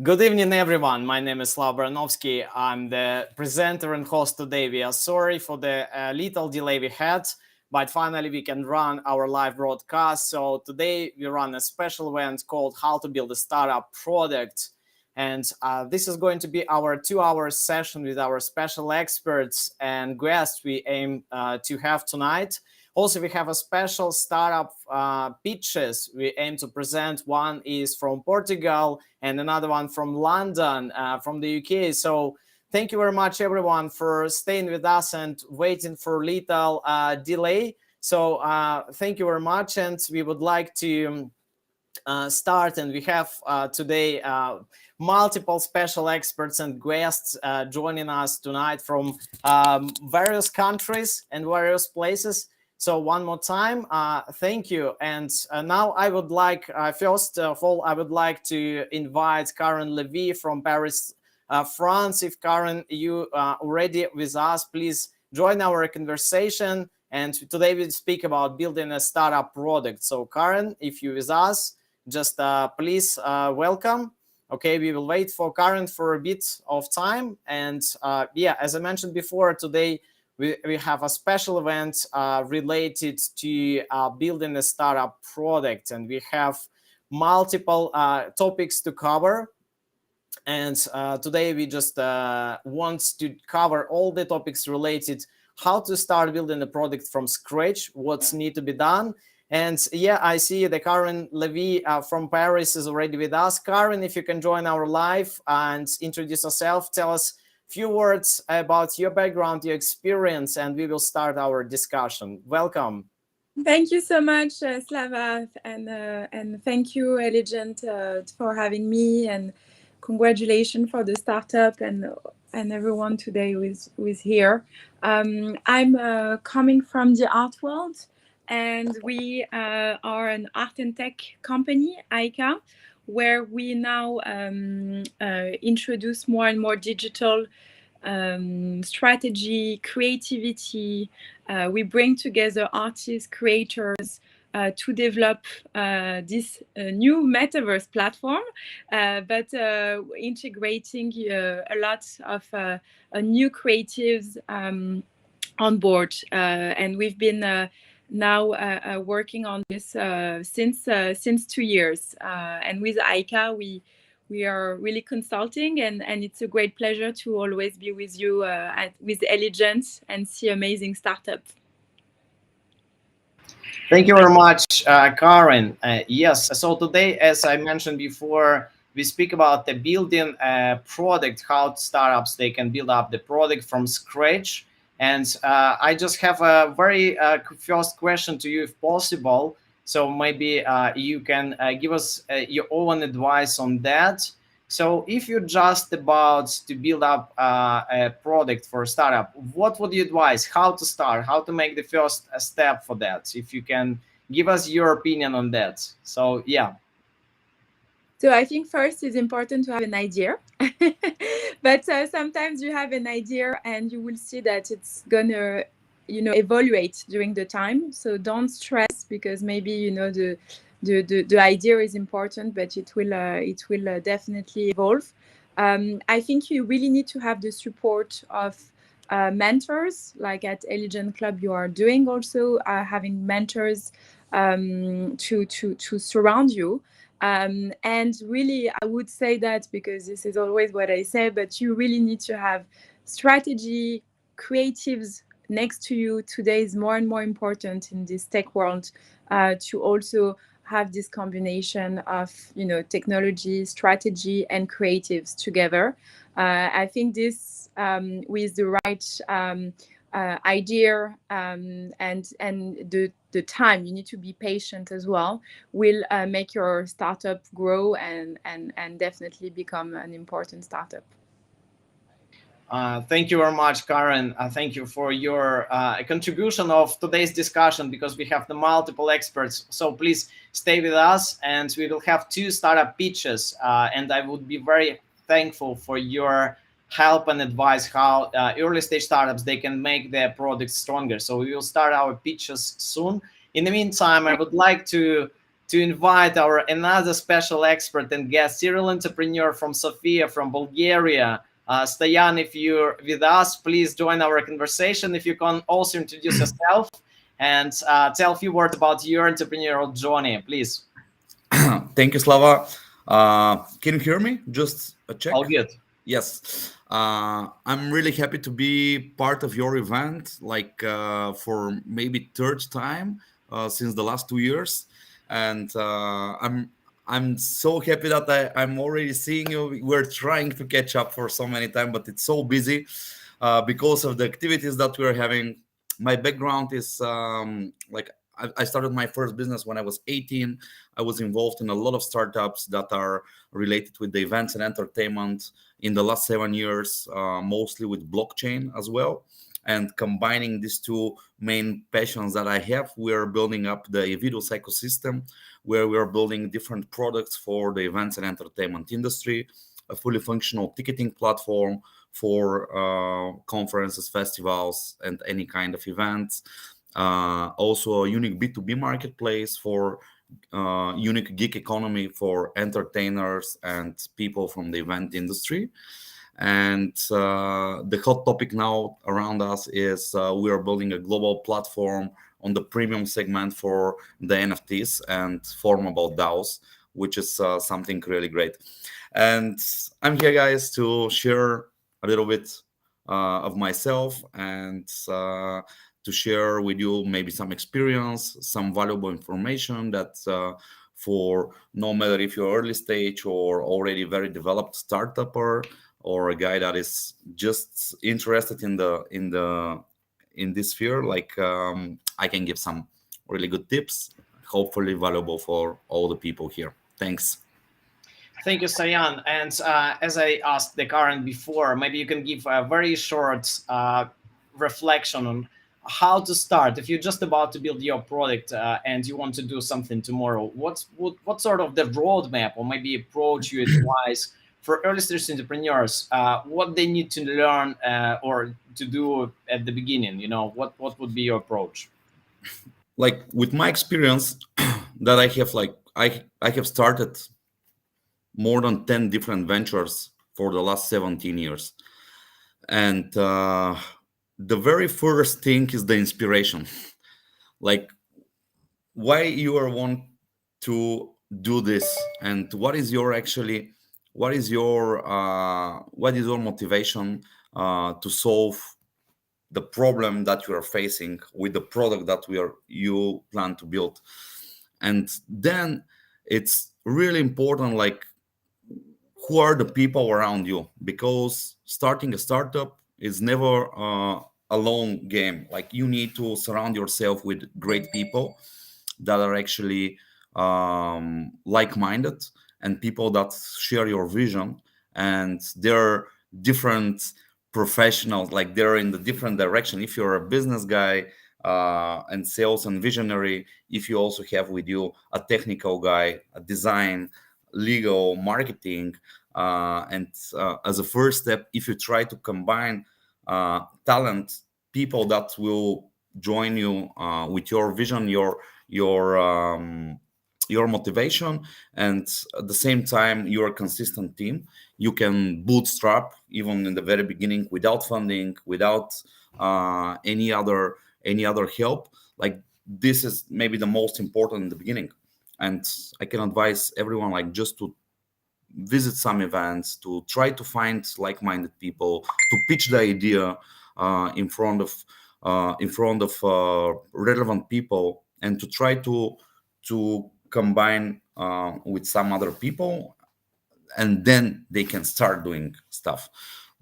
Good evening, everyone. My name is Slav Baranovsky. I'm the presenter and host today. We are sorry for the little delay we had, but finally we can run our live broadcast. So today we run a special event called How to Build a Startup Product. And this is going to be our 2-hour session with our special experts and guests we aim to have tonight. Also, we have a special startup pitches we aim to present. One is from Portugal and another one from London, from the UK. So thank you very much, everyone, for staying with us and waiting for little delay. So thank you very much. And we would like to start. And we have today multiple special experts and guests joining us tonight from various countries and various places. So one more time, thank you. And now I would like, first of all, I would like to invite Karen Levy from Paris, France. If Karen, you are already with us, please join our conversation. And today we'll speak about building a startup product. So Karen, if you're with us, just please welcome. Okay, we will wait for Karen for a bit of time. And yeah, as I mentioned before, today, we have a special event related to building a startup product, and we have multiple topics to cover. And today we just want to cover all the topics related how to start building a product from scratch, what's need to be done. And yeah, I see the Karen Levy from Paris is already with us. Karen, if you can join our live and introduce yourself, tell us few words about your background, your experience, and we will start our discussion. Welcome. Thank you so much, Slava, and thank you, Elegant, for having me, and congratulations for the startup and everyone today who is here. I'm coming from the art world, and we are an art and tech company, ICA, where we now introduce more and more digital strategy, creativity. We bring together artists, creators to develop this new metaverse platform, but integrating a lot of new creatives on board. And we've been now working on this since 2 years. And with ICA, we are really consulting, and it's a great pleasure to always be with you with Elegant and see amazing startups. Thank you very much, Karen. Yes, so today, as I mentioned before, we speak about the building a product, how startups, they can build up the product from scratch. And I just have a very first question to you, if possible. So maybe you can give us your own advice on that. So if you're just about to build up a product for a startup, what would you advise? How to start? How to make the first step for that? If you can give us your opinion on that. So yeah. So I think first it's important to have an idea, but sometimes you have an idea and you will see that it's gonna, evaluate during the time. So don't stress, because maybe the idea is important, but it will definitely evolve. I think you really need to have the support of mentors, like at Elegant Club you are doing, also having mentors to surround you. And really, I would say that, because this is always what I say, but you really need to have strategy, creatives next to you. Today is more and more important in this tech world to also have this combination of technology, strategy, and creatives together. I think this with the right idea and the time, you need to be patient as well, will make your startup grow and definitely become an important startup. Thank you very much, Karen. Thank you for your contribution of today's discussion, because we have the multiple experts. So please stay with us, and we will have 2 startup pitches. And I would be very thankful for your help and advice how early stage startups, they can make their products stronger. So we will start our pitches soon. In the meantime, I would like to to invite our another special expert and guest, serial entrepreneur from Sofia, from Bulgaria. Stoyan, if you're with us, please join our conversation. If you can also introduce yourself and tell a few words about your entrepreneurial journey, please. Thank you, Slava. Can you hear me? Just a check. All good. Yes. I'm really happy to be part of your event, like for maybe third time since the last 2 years, and I'm so happy that I'm already seeing you. We're trying to catch up for so many time, but it's so busy because of the activities that we're having. My background is like I started my first business when I was 18. I was involved in a lot of startups that are related with the events and entertainment in the last 7 years, mostly with blockchain as well. And combining these two main passions that I have, we're building up the Evidus ecosystem, where we're building different products for the events and entertainment industry, a fully functional ticketing platform for conferences, festivals, and any kind of events. Also, a unique B2B marketplace for unique gig economy for entertainers and people from the event industry. And the hot topic now around us is we are building a global platform on the premium segment for the NFTs and formable DAOs, which is something really great. And I'm here, guys, to share a little bit of myself and to share with you maybe some experience, some valuable information that for no matter if you're early stage or already very developed startupper or a guy that is just interested in this sphere, like I can give some really good tips, hopefully valuable for all the people here. Thanks. Thank you, Sayan. And as I asked the Karen before, maybe you can give a very short reflection on how to start. If you're just about to build your product and you want to do something tomorrow, what sort of the roadmap or maybe approach you advise for early stage entrepreneurs? What they need to learn or to do at the beginning? You know, what would be your approach? Like with my experience that I have, like I have started more than 10 different ventures for the last 17 years. And the very first thing is the inspiration. Like why you are want to do this and what is your actually what is your motivation to solve the problem that you are facing with the product that you plan to build. And then it's really important, like who are the people around you, because starting a startup is never a long game. Like you need to surround yourself with great people that are actually like-minded and people that share your vision, and they're different professionals, like they're in the different direction. If you're a business guy and sales and visionary, if you also have with you a technical guy, a design, legal, marketing, and as a first step, if you try to combine talent, people that will join you with your vision, your motivation, and at the same time you're a consistent team, you can bootstrap even in the very beginning without funding, without any other help. Like this is maybe the most important in the beginning. And I can advise everyone, like just to visit some events, to try to find like-minded people, to pitch the idea in front of relevant people, and to try to combine with some other people, and then they can start doing stuff.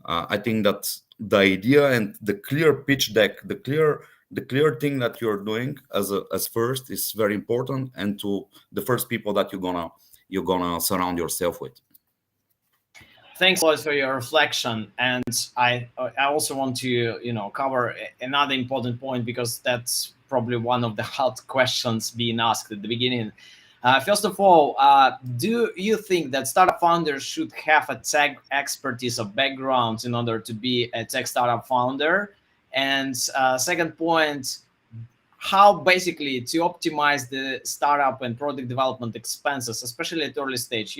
I think that the idea and the clear pitch deck, the clear thing that you're doing as first is very important, and to the first people that you're gonna surround yourself with. Thanks a lot for your reflection, and I also want to cover another important point, because that's probably one of the hot questions being asked at the beginning. First of all, do you think that startup founders should have a tech expertise or background in order to be a tech startup founder? And second point, how basically to optimize the startup and product development expenses, especially at early stage.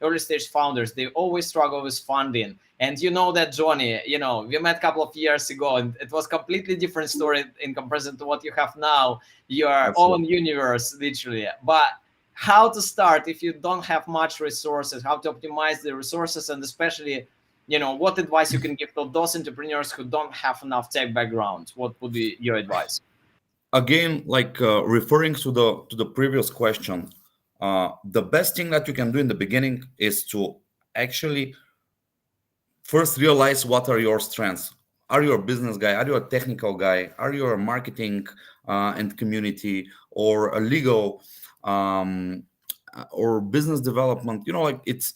Early stage founders, they always struggle with funding. And that, Johnny, we met a couple of years ago, and it was completely different story in comparison to what you have now, your own universe, literally. But how to start if you don't have much resources, how to optimize the resources, and especially, what advice you can give to those entrepreneurs who don't have enough tech background? What would be your advice? Again, like referring to the previous question, the best thing that you can do in the beginning is to actually first realize what are your strengths. Are you a business guy? Are you a technical guy? Are you a marketing and community, or a legal, or business development? Like it's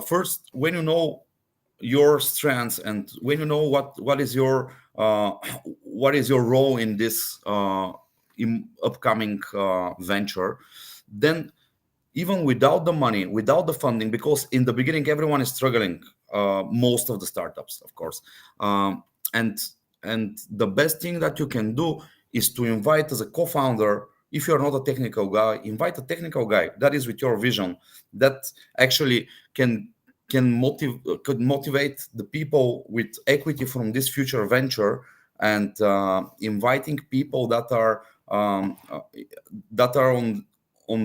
first, when you know your strengths, and when you know what is your what is your role in this upcoming venture, then even without the money, without the funding, because in the beginning everyone is struggling, most of the startups, of course, um, and and the best thing that you can do is to invite, as a co-founder, if you're not a technical guy, invite a technical guy that is with your vision, that actually can could motivate the people with equity from this future venture, and inviting people that are on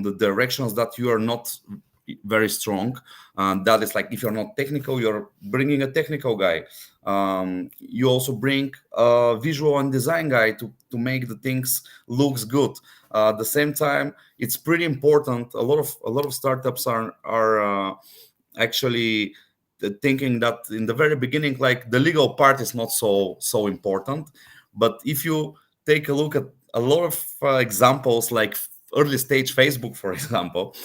the directions that you are not very strong. That is, like, if you're not technical, you're bringing a technical guy. You also bring a visual and design guy to make the things looks good. At the same time, it's pretty important. A lot of startups are actually thinking that in the very beginning, like, the legal part is not so important. But if you take a look at a lot of examples, like early stage Facebook, for example,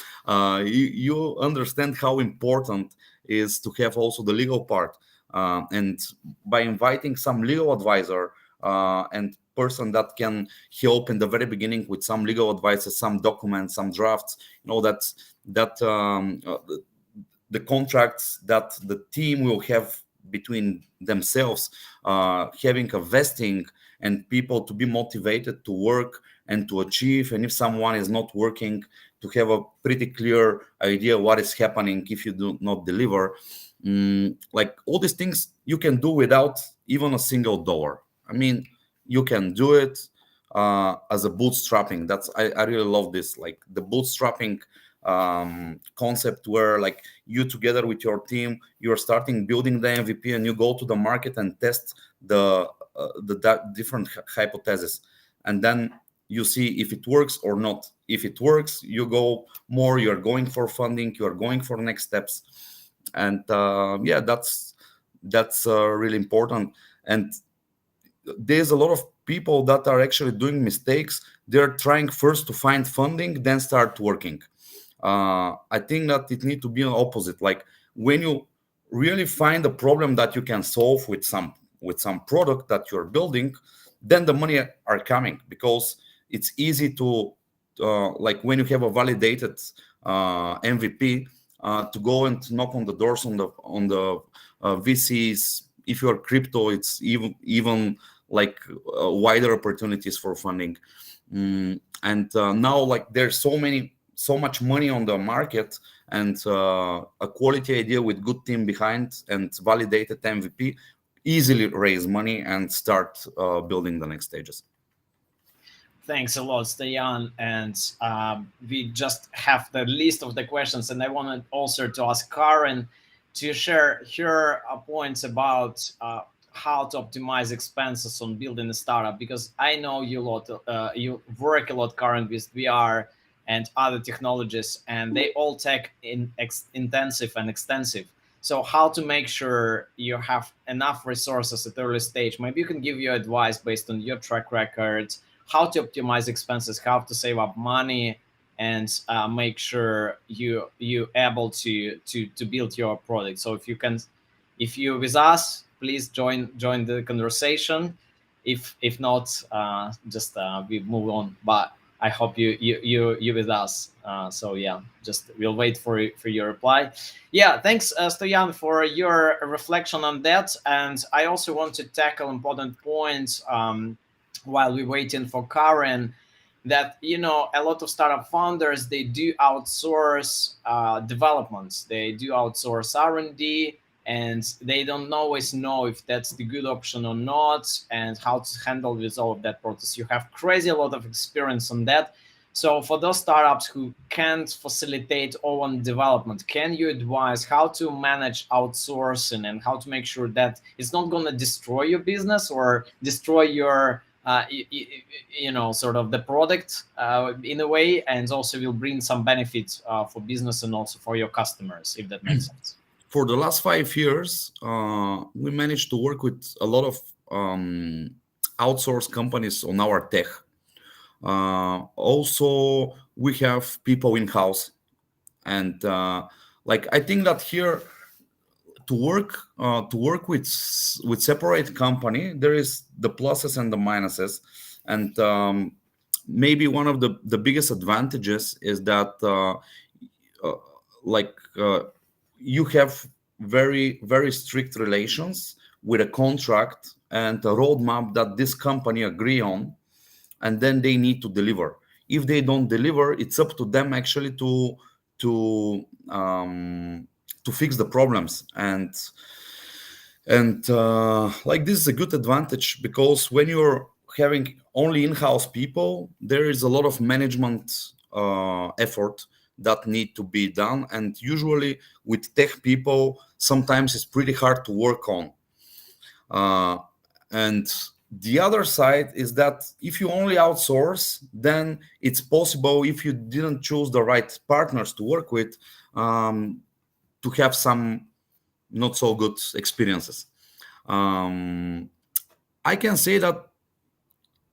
you understand how important is to have also the legal part. And by inviting some legal advisor and person that can help in the very beginning with some legal advice, some documents, some drafts, that the contracts that the team will have between themselves, having a vesting, and people to be motivated to work and to achieve. And if someone is not working, to have a pretty clear idea what is happening if you do not deliver. Like, all these things you can do without even a single dollar. I mean, you can do it as a bootstrapping. I really love this, like the bootstrapping concept, where, like, you together with your team, you're starting building the MVP, and you go to the market and test the different hypotheses, and then you see if it works or not. If it works, you go more, you're going for funding, you're going for next steps. And yeah, that's really important. And there's a lot of people that are actually doing mistakes. They're trying first to find funding, then start working. I think that it needs to be an opposite. Like, when you really find a problem that you can solve with some product that you're building, then the money are coming, because it's easy to like, when you have a validated MVP, to go and knock on the doors on the VCs. If you're crypto, it's even like wider opportunities for funding. And now, like, there's so much money on the market, and a quality idea with good team behind and validated MVP easily raise money and start building the next stages. Thanks a lot, Stayan. And we just have the list of the questions, and I wanted also to ask Karen to share her points about how to optimize expenses on building a startup, because I know you a lot. You work a lot, Karen, with VR and other technologies, and they all tech intensive and extensive. So how to make sure you have enough resources at early stage? Maybe you can give your advice based on your track record, how to optimize expenses, how to save up money, and make sure you able to build your product. So if you're with us, please join the conversation. If not, just we move on. But I hope you with us. So yeah, just we'll wait for your reply. Yeah, thanks, Stoyan, for your reflection on that. And I also want to tackle important points while we're waiting for Karen, that a lot of startup founders, they do outsource developments, they do outsource R&D, and they don't always know if that's the good option or not, and how to handle with all of that process. You have crazy a lot of experience on that. So for those startups who can't facilitate own development, can you advise how to manage outsourcing and how to make sure that it's not going to destroy your business or destroy your sort of the product in a way, and also will bring some benefits for business and also for your customers, if that makes sense? For the last 5 years, we managed to work with a lot of outsourced companies on our tech. Also, we have people in house, and I think that here to work with separate company, there is the pluses and the minuses, and maybe one of the biggest advantages is that like you have very very strict relations with a contract and a roadmap that this company agree on, and then they need to deliver. If they don't deliver, it's up to them actually to fix the problems. And like this is a good advantage, because when you're having only in-house people, there is a lot of management effort that need to be done, and usually with tech people sometimes it's pretty hard to work on. And the other side is that if you only outsource, then it's possible, if you didn't choose the right partners to work with, to have some not so good experiences. I can say that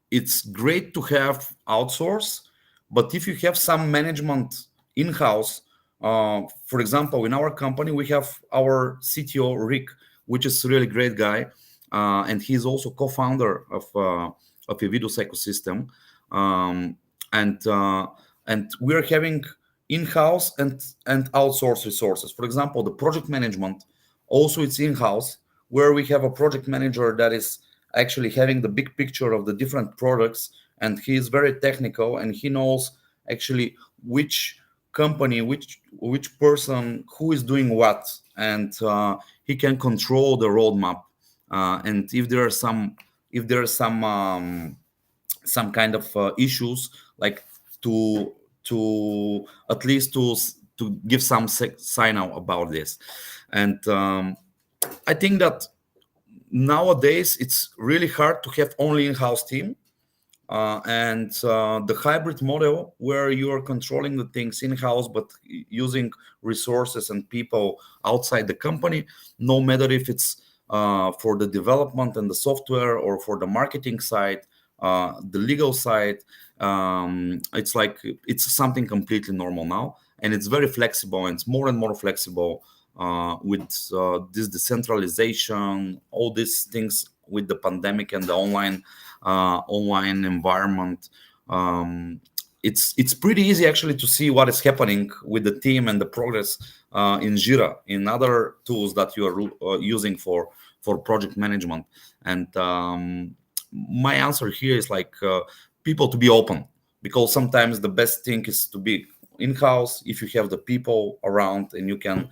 it's great to have outsource, but if you have some management in-house, for example, in our company, we have our CTO, Rick, which is a really great guy. And he's also co-founder of Evidus ecosystem. And we're having in-house and outsource resources. For example, the project management, also it's in-house, where we have a project manager that is actually having the big picture of the different products, and he is very technical, and he knows actually which company, which person, who is doing what, and he can control the roadmap. And if there are some kind of issues, like to at least to give some sign out about this. And I think that nowadays it's really hard to have only in-house team, and the hybrid model where you are controlling the things in-house but using resources and people outside the company, no matter if it's for the development and the software or for the marketing side, the legal side, it's something completely normal now, and it's very flexible, and it's more and more flexible with this decentralization, all these things with the pandemic and the online environment. It's pretty easy actually to see what is happening with the team and the progress in Jira, in other tools that you are using for project management. And my answer here is people to be open, because sometimes the best thing is to be in-house if you have the people around and you can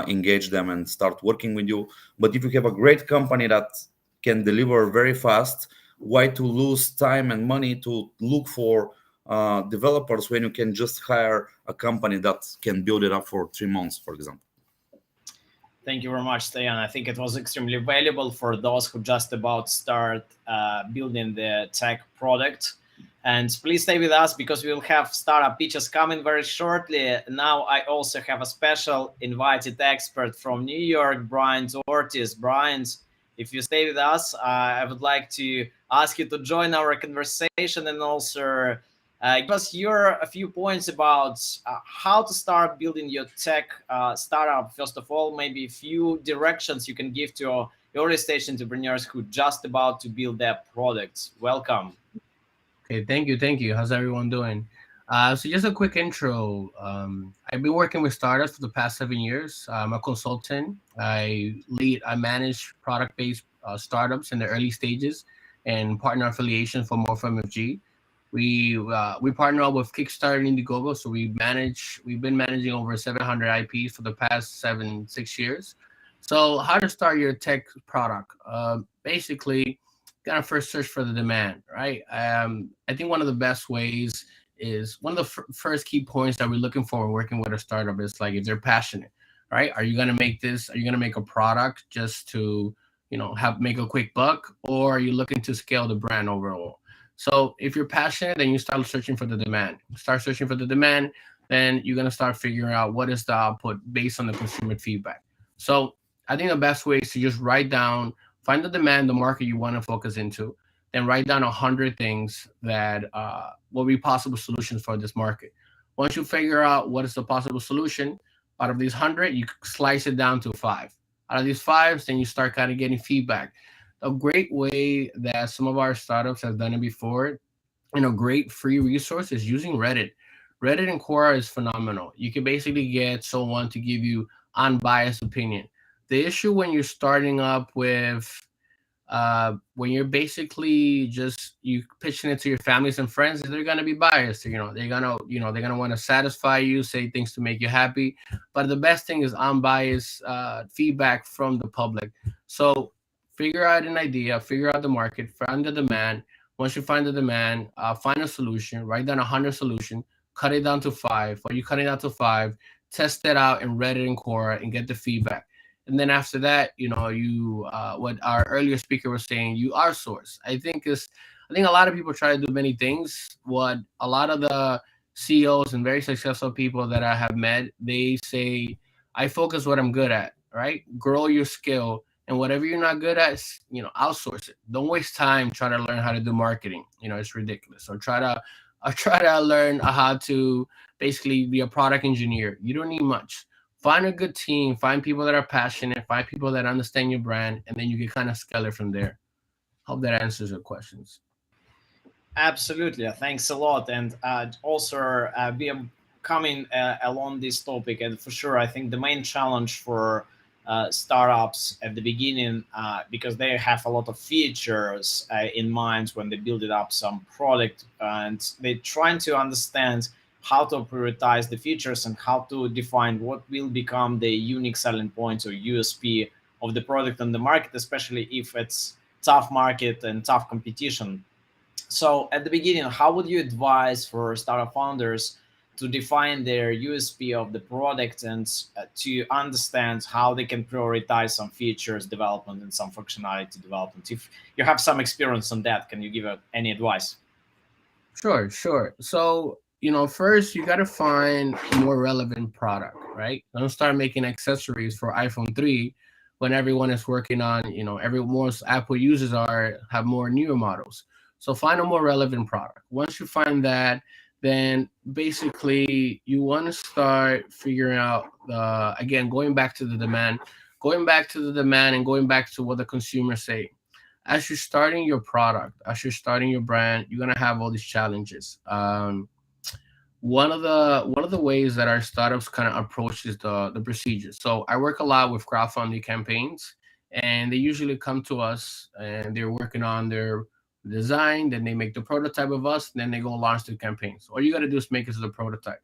engage them and start working with you. But if you have a great company that can deliver very fast, why to lose time and money to look for developers when you can just hire a company that can build it up for 3 months, for example? Thank you very much, Stoyan. I think it was extremely valuable for those who just about start building the tech product. And please stay with us, because we will have startup pitches coming very shortly. Now I also have a special invited expert from New York, Brian Ortiz. Brian, if you stay with us, I would like to ask you to join our conversation and also give us a few points about how to start building your tech startup. First of all, maybe a few directions you can give to early stage entrepreneurs who just about to build their products. Welcome. Okay, thank you. How's everyone doing? So just a quick intro. I've been working with startups for the past 7 years. I'm a consultant. I manage product-based startups in the early stages, and partner affiliations for more from FG. We partner up with Kickstarter and Indiegogo, so we've been managing over 700 IPs for the past 6 years. So how to start your tech product? Basically, gotta first search for the demand, right? I think one of the best ways is one of the first key points that we're looking for when working with a startup is like if they're passionate, right? Are you gonna make this? Are you gonna make a product just to have make a quick buck, or are you looking to scale the brand overall? So if you're passionate, then you start searching for the demand. Start searching for the demand, then you're gonna start figuring out what is the output based on the consumer feedback. So I think the best way is to just write down, find the demand, the market you want to focus into, then write down 100 things that will be possible solutions for this market. Once you figure out what is the possible solution, out of these 100, you slice it down to five. Out of these fives, then you start kind of getting feedback. A great way that some of our startups have done it before, great free resource is using Reddit. Reddit and Quora is phenomenal. You can basically get someone to give you unbiased opinion. The issue when you're starting up with when you're basically just you pitching it to your families and friends, they're gonna be biased. They're gonna want to satisfy you, say things to make you happy. But the best thing is unbiased feedback from the public. So figure out an idea, figure out the market, find the demand. Once you find the demand, find a solution, write down 100 solution, cut it down to five. While you cut it down to five, test it out in Reddit and Quora and get the feedback. And then after that, you what our earlier speaker was saying, you outsource. I think a lot of people try to do many things. What a lot of the CEOs and very successful people that I have met, they say, I focus what I'm good at, right? Grow your skill, and whatever you're not good at, outsource it. Don't waste time trying to learn how to do marketing. It's ridiculous. So try to learn how to basically be a product engineer. You don't need much. Find a good team, find people that are passionate, find people that understand your brand, and then you can kind of scale it from there. Hope that answers your questions. Absolutely, thanks a lot. And also, we are coming along this topic, and for sure, I think the main challenge for startups at the beginning, because they have a lot of features in mind when they build it up some product, and they're trying to understand how to prioritize the features and how to define what will become the unique selling points or USP of the product on the market, especially if it's tough market and tough competition. So at the beginning, how would you advise for startup founders to define their USP of the product and to understand how they can prioritize some features development and some functionality development? If you have some experience on that, can you give any advice? Sure, sure. So, first you got to find more relevant product, right? Don't start making accessories for iPhone 3 when everyone is working on, most Apple users have more newer models. So find a more relevant product. Once you find that, then basically you want to start figuring out again, going back to the demand and going back to what the consumers say. As you're starting your product, as you're starting your brand, you're gonna have all these challenges. One of the ways that our startups kind of approach is the procedures. So I work a lot with crowdfunding campaigns, and they usually come to us and they're working on their design, then they make the prototype of us, then they go launch the campaigns. All you got to do is make it to the prototype.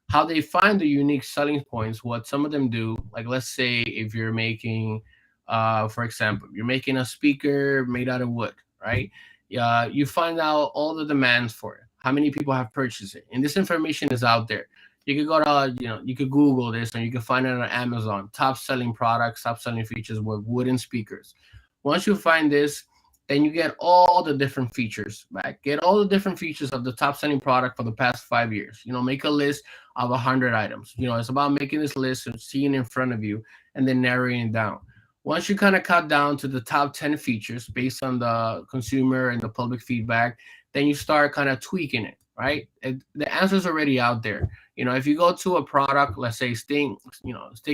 How they find the unique selling points, what some of them do, like let's say if you're making, for example, you're making a speaker made out of wood, right? You find out all the demands for it, how many people have purchased it, and this information is out there. You could go to, you could Google this, and you can find it on Amazon. Top selling products, top selling features with wooden speakers. Once you find this, then you get all the different features back. Get all the different features of the top selling product for the past 5 years. Make a list of 100 items. It's about making this list and seeing it in front of you and then narrowing it down. Once you kind of cut down to the top 10 features based on the consumer and the public feedback, then you start kind of tweaking it, right? The answer's already out there. If you go to a product, let's say sticking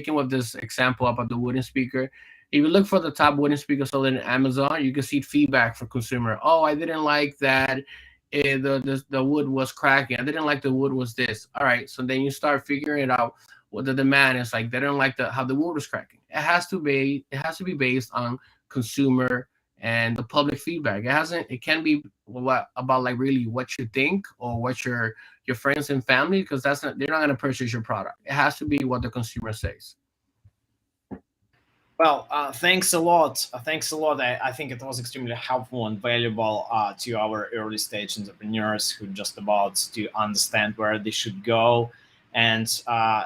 with this example about the wooden speaker, if you look for the top wooden speaker sold in Amazon, you can see feedback from consumer. Oh, I didn't like that the wood was cracking. I didn't like the wood was this. All right, so then you start figuring it out what the demand is like. They don't like how the wood was cracking. It has to be based on consumer and the public feedback. It can be what about like really what you think or what your friends and family, because they're not going to purchase your product. It has to be what the consumer says. Well, thanks a lot. Thanks a lot. I think it was extremely helpful and valuable to our early stage entrepreneurs who just about to understand where they should go. And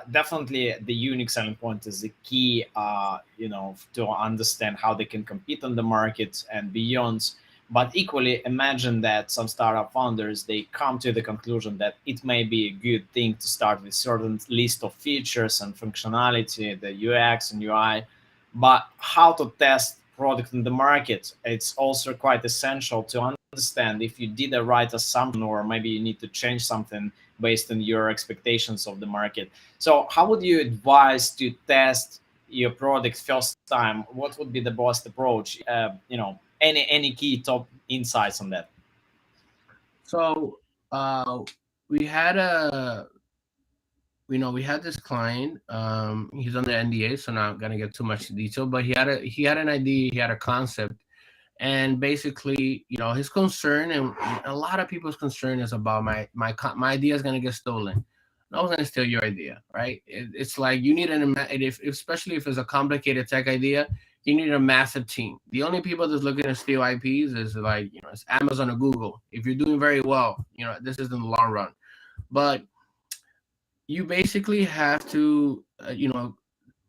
definitely the unique selling point is the key, to understand how they can compete on the market and beyond. But equally, imagine that some startup founders, they come to the conclusion that it may be a good thing to start with certain list of features and functionality, the UX and UI, but how to test product in the market, it's also quite essential to understand if you did the right assumption or maybe you need to change something based on your expectations of the market. So how would you advise to test your product first time? What would be the best approach? Any key top insights on that? So we had a we had this client. He's under NDA, so not gonna get too much detail. But he had an idea, he had a concept, and basically, his concern, and a lot of people's concern is about my idea is gonna get stolen. No one's gonna steal your idea, right? It's like you need especially if it's a complicated tech idea, you need a massive team. The only people that's looking to steal IPs is like it's Amazon or Google. If you're doing very well, this is in the long run, but you basically have to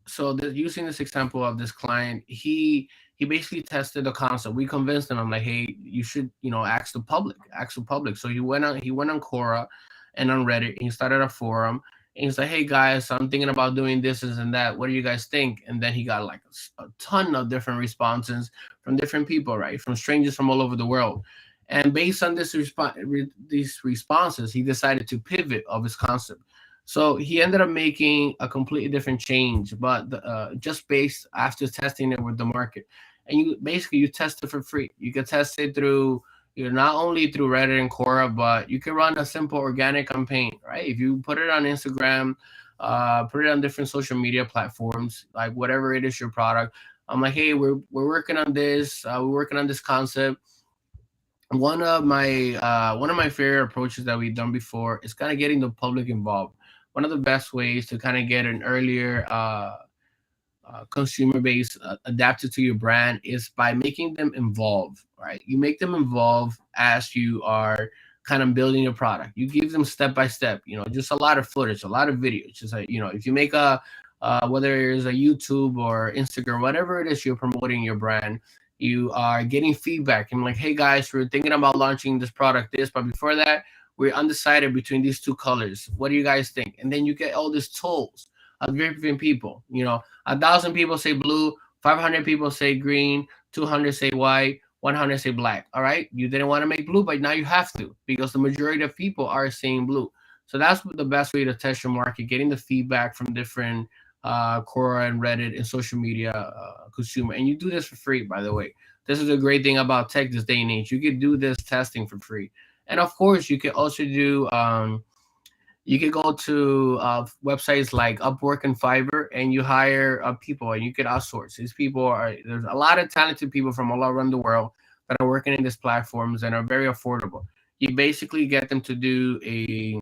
so using this example of this client, he basically tested the concept. We convinced him. I'm like, hey, you should ask the public. So he went on Quora and on Reddit, and he started a forum, and he's like, hey guys, I'm thinking about doing this and that, what do you guys think? And then he got like a ton of different responses from different people, right, from strangers from all over the world. And based on these responses, he decided to pivot of his concept. So he ended up making a completely different change, but just based after testing it with the market. And you test it for free. You can test it through not only through Reddit and Quora, but you can run a simple organic campaign, right? If you put it on Instagram, put it on different social media platforms, like whatever it is your product. I'm like, hey, we're working on this. We're working on this concept. One of my favorite approaches that we've done before is kind of getting the public involved. One of the best ways to kind of get an earlier consumer base adapted to your brand is by making them involved, right? You make them involved as you are kind of building your product. You give them step by step, just a lot of footage, a lot of videos. Just like, if you make whether it's a YouTube or Instagram, whatever it is you're promoting your brand, you are getting feedback. And like, hey guys, we're thinking about launching this product, but before that, we're undecided between these two colors. What do you guys think? And then you get all these tools of different people. 1,000 people say blue, 500 people say green, 200 say white, 100 say black. All right, you didn't want to make blue, but now you have to because the majority of people are saying blue. So that's the best way to test your market, getting the feedback from different Quora and Reddit and social media consumer. And you do this for free, by the way. This is a great thing about tech this day and age. You can do this testing for free. And of course, you can also do you can go to websites like Upwork and Fiverr, and you hire people, and you can outsource. There's a lot of talented people from all around the world that are working in these platforms and are very affordable. You basically get them to do a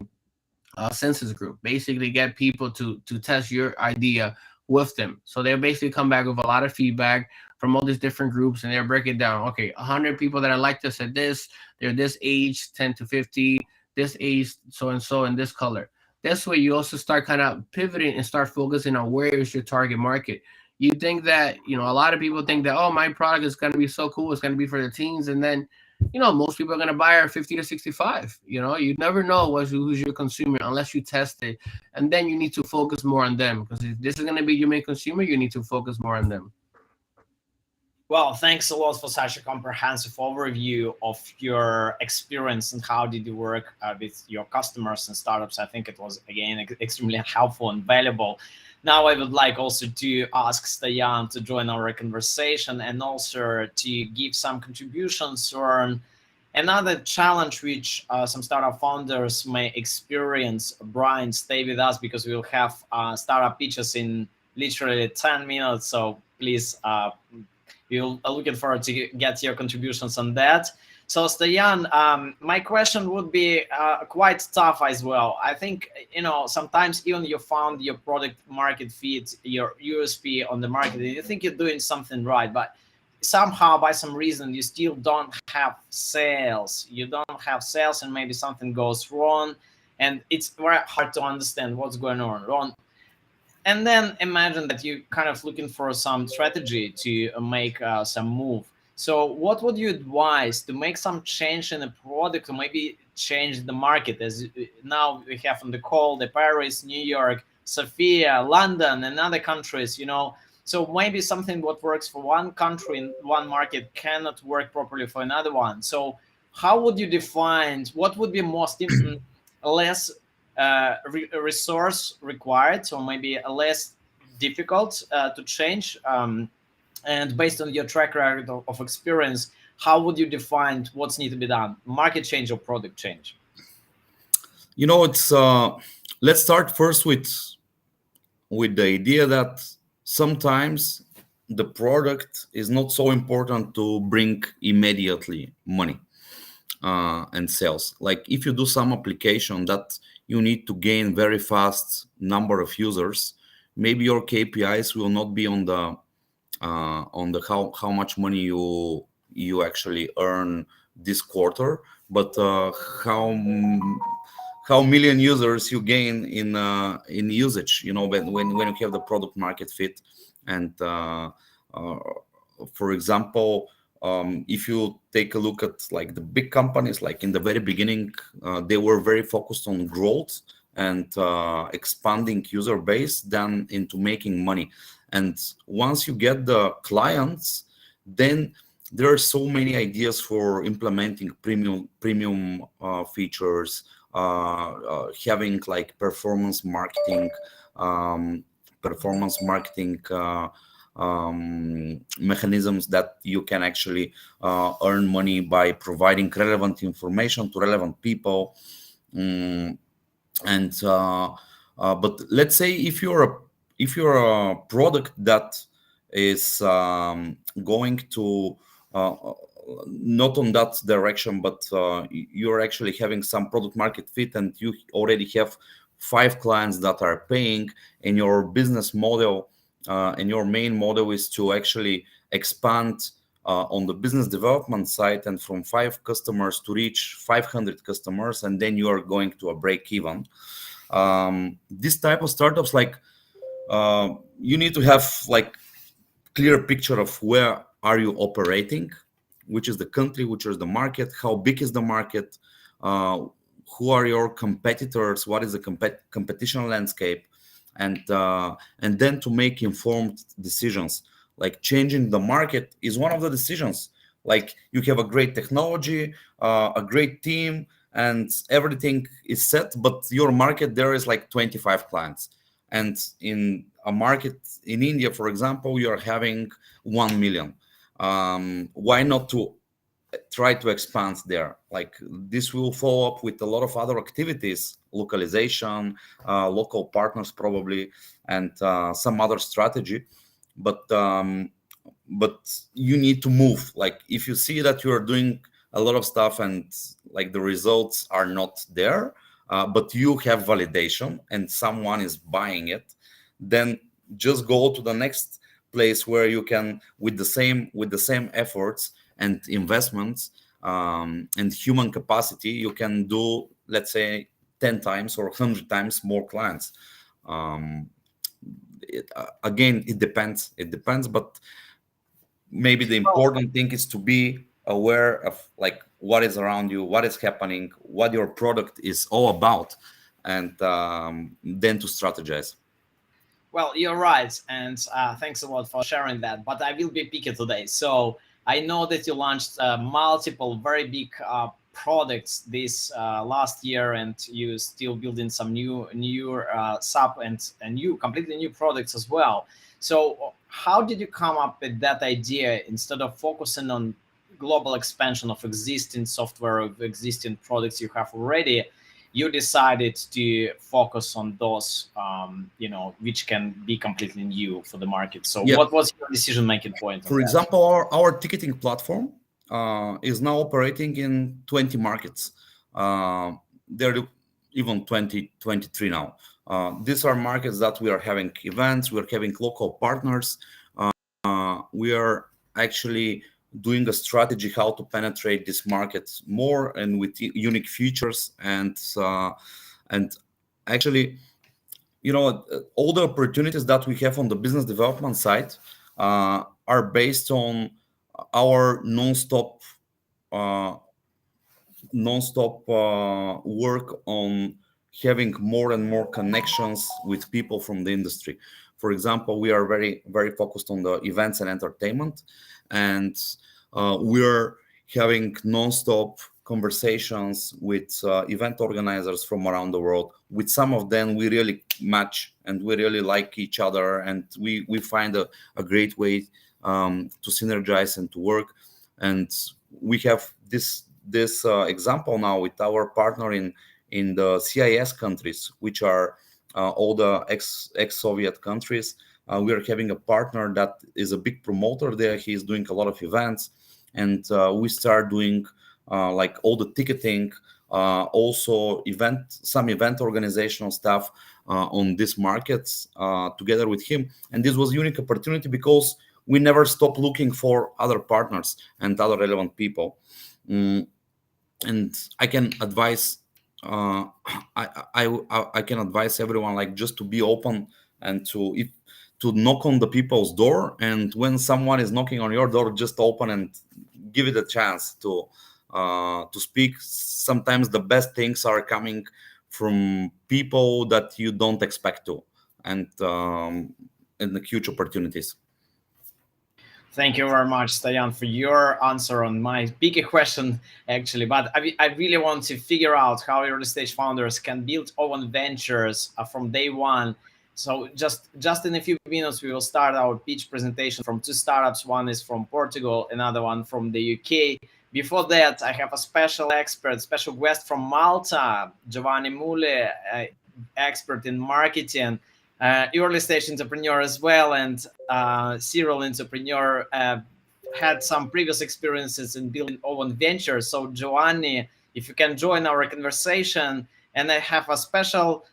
census group, basically get people to test your idea with them. So they'll basically come back with a lot of feedback from all these different groups, and they'll break it down. Okay, 100 people that are like this at this, they're this age, 10 to 50, this age, so and so, and this color. This way, you also start kind of pivoting and start focusing on where is your target market. You think that, a lot of people think that, oh, my product is going to be so cool, it's going to be for the teens, and then most people are going to buy are 50 to 65. You never know who's your consumer unless you test it. And then you need to focus more on them, because if this is going to be your main consumer, you need to focus more on them. Well, thanks a lot for such a comprehensive overview of your experience and how did you work with your customers and startups. I think it was, again, extremely helpful and valuable. Now I would like also to ask Stoyan to join our conversation and also to give some contributions on another challenge which some startup founders may experience. Brian, stay with us because we'll have startup pitches in literally 10 minutes. So please, We're looking forward to get your contributions on that. So Stoyan, my question would be quite tough as well. I think, sometimes even you found your product market fit, your USP on the market, and you think you're doing something right, but somehow by some reason you still don't have sales. You don't have sales, and maybe something goes wrong, and it's very hard to understand what's going on wrong. And then imagine that you kind of looking for some strategy to make some move. So what would you advise to make some change in the product, or maybe change the market? As now we have on the call the Paris, New York, Sofia, London, and other countries, so maybe something what works for one country in one market cannot work properly for another one. So how would you define what would be most less resource required, or maybe less difficult to change? And based on your track record of experience, how would you define what's need to be done? Market change or product change? It's let's start first with the idea that sometimes the product is not so important to bring immediately money and sales. Like if you do some application that you need to gain very fast number of users, maybe your KPIs will not be on the how much money you actually earn this quarter, but how million users you gain in usage. When you have the product market fit. And for example, if you take a look at like the big companies, like in the very beginning, they were very focused on growth and expanding user base than into making money. And once you get the clients, then there are so many ideas for implementing premium features, having like performance marketing mechanisms that you can actually earn money by providing relevant information to relevant people. But let's say if you're a product that is going to not on that direction, but you're actually having some product market fit, and you already have 5 clients that are paying, and your business model and your main model is to actually expand on the business development side, and from 5 customers to reach 500 customers, and then you are going to a break even. This type of startups, like you need to have like clear picture of where are you operating, which is the country, which is the market, how big is the market, who are your competitors, what is the competition landscape, and then to make informed decisions. Like changing the market is one of the decisions. Like you have a great technology, a great team, and everything is set, but your market there is like 25 clients. And in a market in India, for example, you're having 1 million. Why not to try to expand there? Like this will follow up with a lot of other activities, localization, local partners probably, and some other strategy. But you need to move. Like if you see that you are doing a lot of stuff and like the results are not there, but you have validation and someone is buying it, then just go to the next place where you can, with the same efforts and investments and human capacity, you can do, let's say, 10 times or 100 times more clients. Again, it depends, but maybe the important thing is to be aware of like what is around you, what is happening, what your product is all about, and then to strategize. Well, you're right, and thanks a lot for sharing that. But I will be picky today. So I know that you launched multiple very big products this last year, and you still building some new sub and completely new products as well. So how did you come up with that idea instead of focusing on global expansion of existing software, of existing products you have already? you decided to focus on those, which can be completely new for the market. So what was your decision-making point? For example, our ticketing platform is now operating in 20 markets. There are even 23 now. These are markets that we are having events, we're having local partners. We are actually doing a strategy how to penetrate this market more and with unique features, and actually, all the opportunities that we have on the business development side are based on our non-stop work on having more and more connections with people from the industry. For example, we are very, very focused on the events and entertainment, and we're having non-stop conversations with event organizers from around the world. With some of them, we really match and we really like each other, and we find a great way to synergize and to work. And we have this example now with our partner in the CIS countries, which are all the ex-Soviet countries. We are having a partner that is a big promoter there. He's doing a lot of events, and we start doing like all the ticketing, also some event organizational stuff on these markets together with him. And this was a unique opportunity because we never stop looking for other partners and other relevant people. And I can advise I can advise everyone, like, just to be open and to knock on the people's door, and when someone is knocking on your door, just open and give it a chance to speak. Sometimes the best things are coming from people that you don't expect to, and the huge opportunities. Thank you very much, Stoyan, for your answer on my bigger question, actually. But I really want to figure out how early stage founders can build own ventures from day one. So just in a few minutes, we will start our pitch presentation from two startups. One is from Portugal, another one from the UK. Before that, I have a special guest from Malta, Giovanni Mule, expert in marketing. Early stage entrepreneur as well, and serial entrepreneur, had some previous experiences in building own ventures. So Giovanni, if you can join our conversation, and I have a special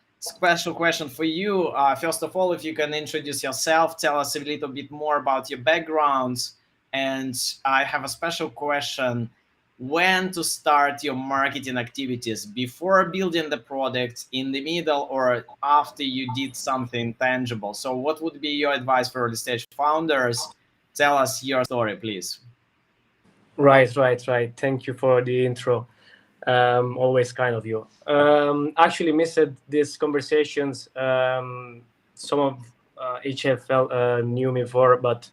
question for you. First of all, if you can introduce yourself, tell us a little bit more about your backgrounds, and I have a special question. When to start your marketing activities, before building the product, in the middle, or after you did something tangible? So what would be your advice for early stage founders? Tell us your story, please. Right. Thank you for the intro. Always kind of you. Actually missed these conversations. Some of HFL knew me for, but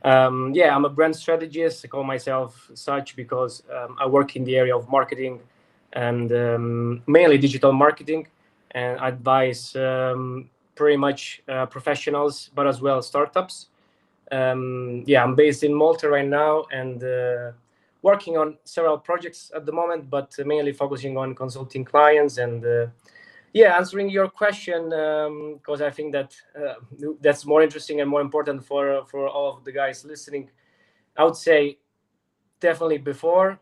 yeah, I'm a brand strategist. I call myself such because I work in the area of marketing and mainly digital marketing, and I advise pretty much professionals, but as well startups. Yeah, I'm based in Malta right now, and working on several projects at the moment, but mainly focusing on consulting clients and yeah, answering your question, because I think that that's more interesting and more important for all of the guys listening. I would say definitely before,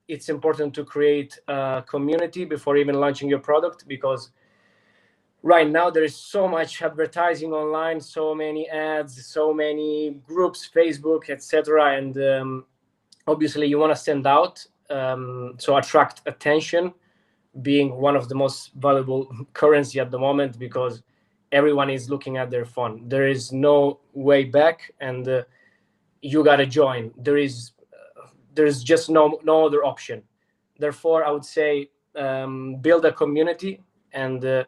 it's important to create a community before even launching your product, because right now there is so much advertising online, so many ads, so many groups, Facebook, etc. And obviously you want to stand out, so attract attention, being one of the most valuable currency at the moment, because everyone is looking at their phone. There is no way back, and you gotta join. There's just no other option. Therefore, I would say build a community and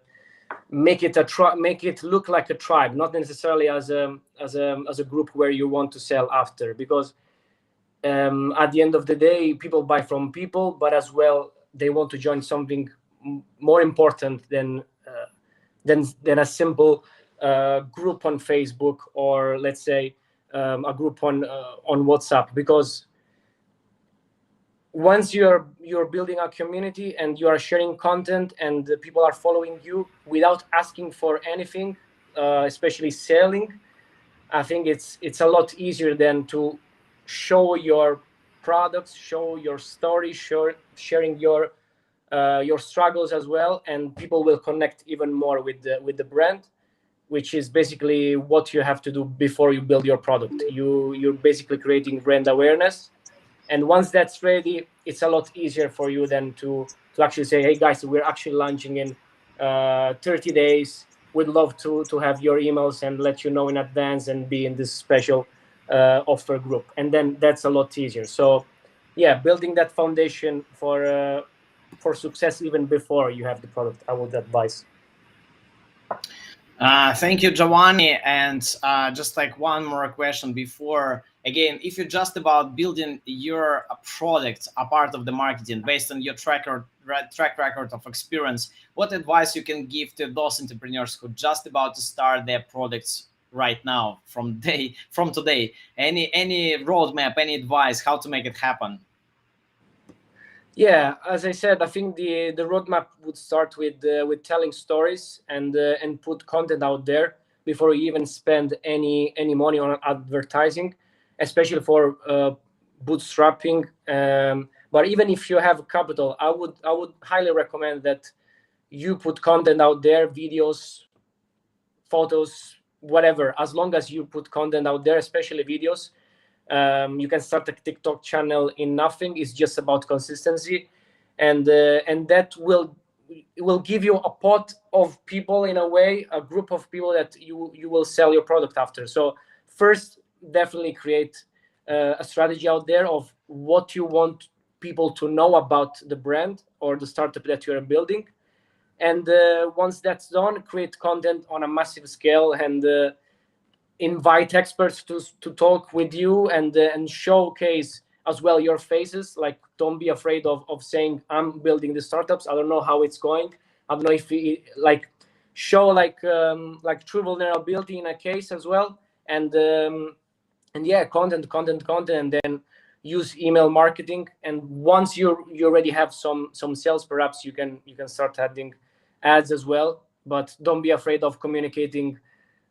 make it look like a tribe, not necessarily as a group where you want to sell after, because at the end of the day, people buy from people, but as well they want to join something more important than a simple group on Facebook, or let's say a group on WhatsApp, because once you're building a community and you are sharing content and people are following you without asking for anything, especially selling, I think it's a lot easier than to show your products, show your story, sharing your struggles as well, and people will connect even more with the brand, which is basically what you have to do before you build your product. You're basically creating brand awareness, and once that's ready, it's a lot easier for you then to actually say, hey guys, we're actually launching in 30 days. We'd love to have your emails and let you know in advance and be in this special offer group. And then that's a lot easier. So yeah, building that foundation for success even before you have the product, I would advise. Thank you, Giovanni. And just like one more question before, again, if you're just about building your product, a part of the marketing based on your track record of experience, what advice you can give to those entrepreneurs who just about to start their products right now from today? Any roadmap, any advice how to make it happen? Yeah, as I said, I think the roadmap would start with telling stories and put content out there before you even spend any money on advertising, especially for bootstrapping. But even if you have capital, I would highly recommend that you put content out there, videos, photos, whatever. As long as you put content out there, especially videos. You can start a TikTok channel in nothing. It's just about consistency, and that will give you a pot of people, in a way, a group of people that you will sell your product after. So first, definitely create a strategy out there of what you want people to know about the brand or the startup that you are building, and once that's done, create content on a massive scale and invite experts to talk with you and showcase as well your faces. Like, don't be afraid of saying, I'm building the startups, I don't know how it's going, I don't know if like show like true vulnerability in a case as well, and yeah, content, and then use email marketing. And once you already have some sales, perhaps you can start adding ads as well, but don't be afraid of communicating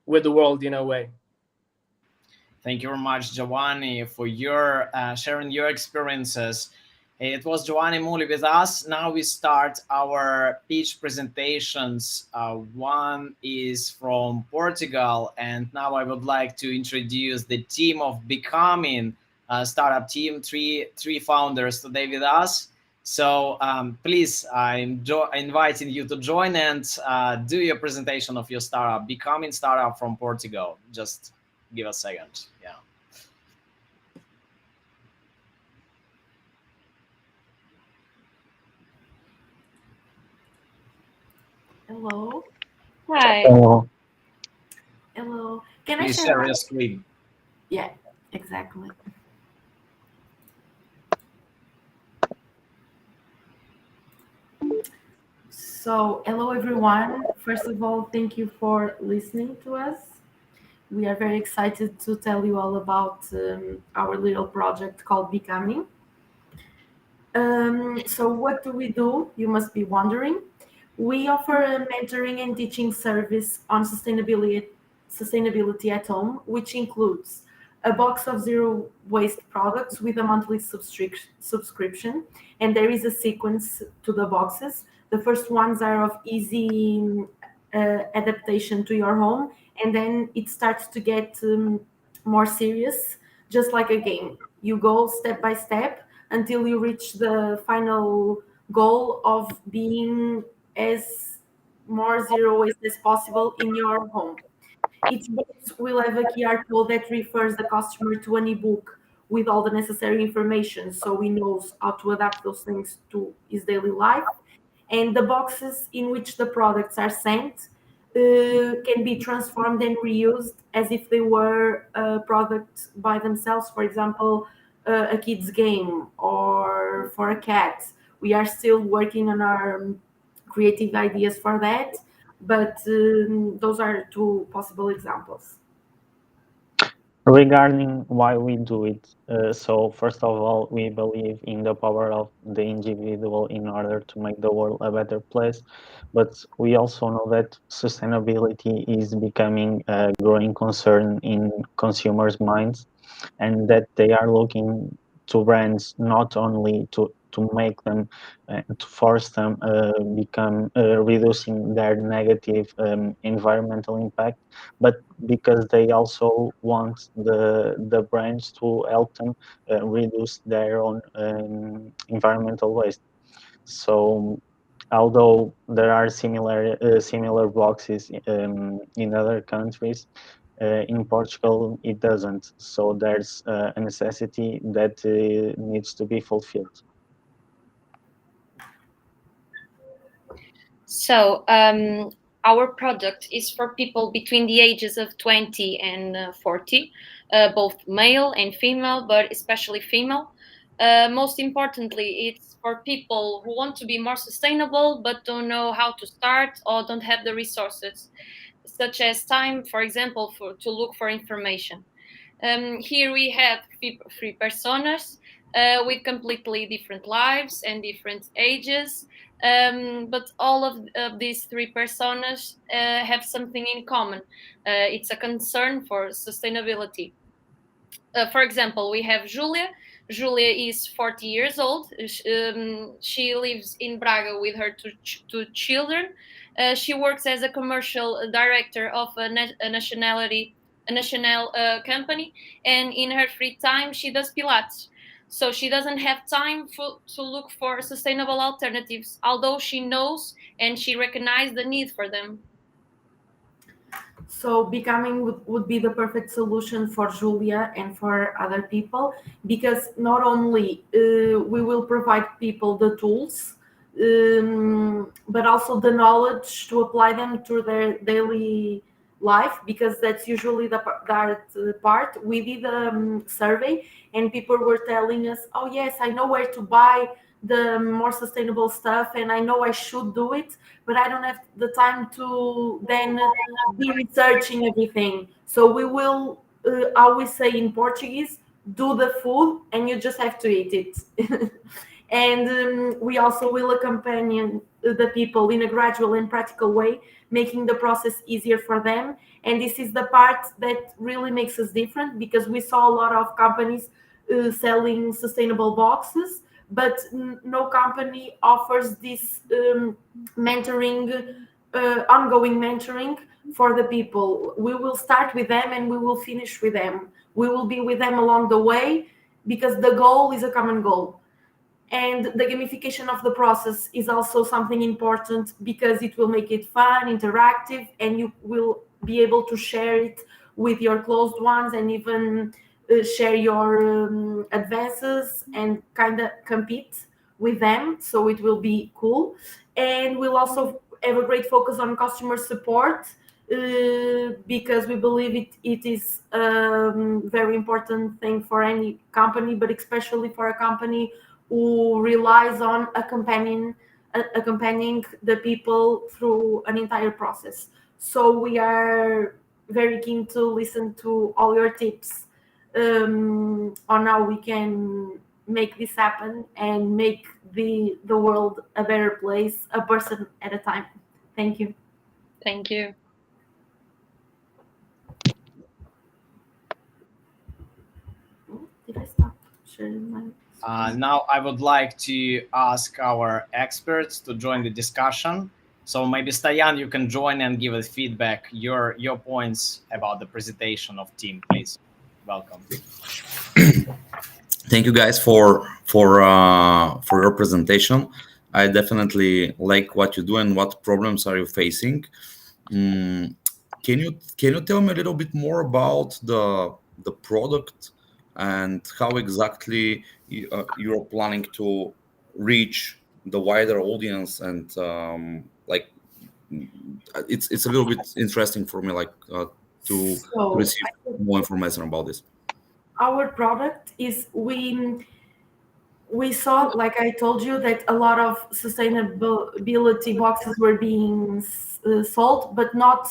with the world in a way. Thank you very much, Giovanni, for your sharing your experiences. It was Giovanni Muli with us. Now we start our pitch presentations. One is from Portugal, and now I would like to introduce the team of Becoming startup team. Three founders today with us. So please, I'm inviting you to join and do your presentation of your startup, Becoming Startup from Portugal. Just give a second. Yeah. Hello. Hi. Hello. Can I Please share share your screen. Yeah, exactly. So, hello everyone. First of all, thank you for listening to us. We are very excited to tell you all about our little project called Becoming. So what do we do? You must be wondering. We offer a mentoring and teaching service on sustainability at home, which includes a box of zero waste products with a monthly subscription, and there is a sequence to the boxes. The first ones are of easy adaptation to your home, and then it starts to get more serious, just like a game. You go step by step until you reach the final goal of being as more zero waste as possible in your home. Each box will have a QR code that refers the customer to an ebook with all the necessary information, so he knows how to adapt those things to his daily life. And the boxes in which the products are sent can be transformed and reused as if they were a product by themselves. For example, a kid's game or for a cat. We are still working on our creative ideas for that, but those are two possible examples. Regarding why we do it, so first of all, we believe in the power of the individual in order to make the world a better place. But we also know that sustainability is becoming a growing concern in consumers' minds, and that they are looking to brands not only to make them, to force them become reducing their negative environmental impact, but because they also want the brands to help them reduce their own environmental waste. So although there are similar boxes in other countries, in Portugal it doesn't. So there's a necessity that needs to be fulfilled. So our product is for people between the ages of 20 and 40, both male and female, but especially female. Most importantly, it's for people who want to be more sustainable but don't know how to start or don't have the resources, such as time, for example, to look for information. Here we have three personas with completely different lives and different ages. But all of these three personas have something in common. It's a concern for sustainability. For example, we have Julia. Julia is 40 years old. She lives in Braga with her two children. She works as a commercial director of a national company, and in her free time, she does Pilates. So she doesn't have time to look for sustainable alternatives, although she knows and she recognizes the need for them. So becoming would be the perfect solution for Julia and for other people, because not only we will provide people the tools, but also the knowledge to apply them to their daily life, because that's usually that part. We did a survey and people were telling us, oh yes, I know where to buy the more sustainable stuff and I know I should do it, but I don't have the time to then be researching everything. So we will always say in Portuguese, do the food and you just have to eat it. And we also will accompany the people in a gradual and practical way, making the process easier for them. And this is the part that really makes us different, because we saw a lot of companies selling sustainable boxes, but no company offers this mentoring, ongoing mentoring for the people. We will start with them and we will finish with them. We will be with them along the way, because the goal is a common goal. And the gamification of the process is also something important, because it will make it fun, interactive, and you will be able to share it with your closed ones, and even share your advances and kind of compete with them. So it will be cool. And we'll also have a great focus on customer support, because we believe it is a very important thing for any company, but especially for a company who relies on accompanying the people through an entire process. So we are very keen to listen to all your tips on how we can make this happen and make the world a better place, a person at a time. Thank you. Thank you. Did I stop sharing my? Now I would like to ask our experts to join the discussion. So maybe Stoyan, you can join and give us feedback, your points about the presentation of Tim, please. Welcome. Thank you guys for your presentation. I definitely like what you do and what problems are you facing. Can you tell me a little bit more about the product and how exactly you're planning to reach the wider audience, and like it's a little bit interesting for me, like to So receive more information about this. our product is, we saw, like I told you, that a lot of sustainability boxes were being sold, but not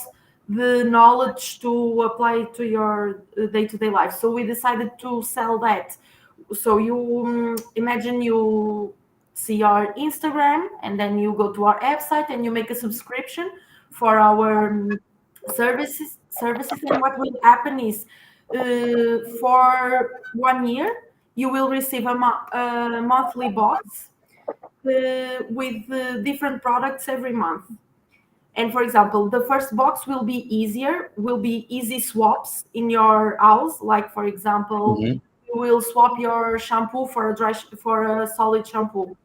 the knowledge to apply to your day-to-day life. So we decided to sell that. So you imagine you see our Instagram, and then you go to our website and you make a subscription for our services. And what will happen is, for 1 year you will receive a monthly box with different products every month. And for example, the first box will be easy swaps in your house. Like for example, Mhm. you will swap your shampoo for for a solid shampoo,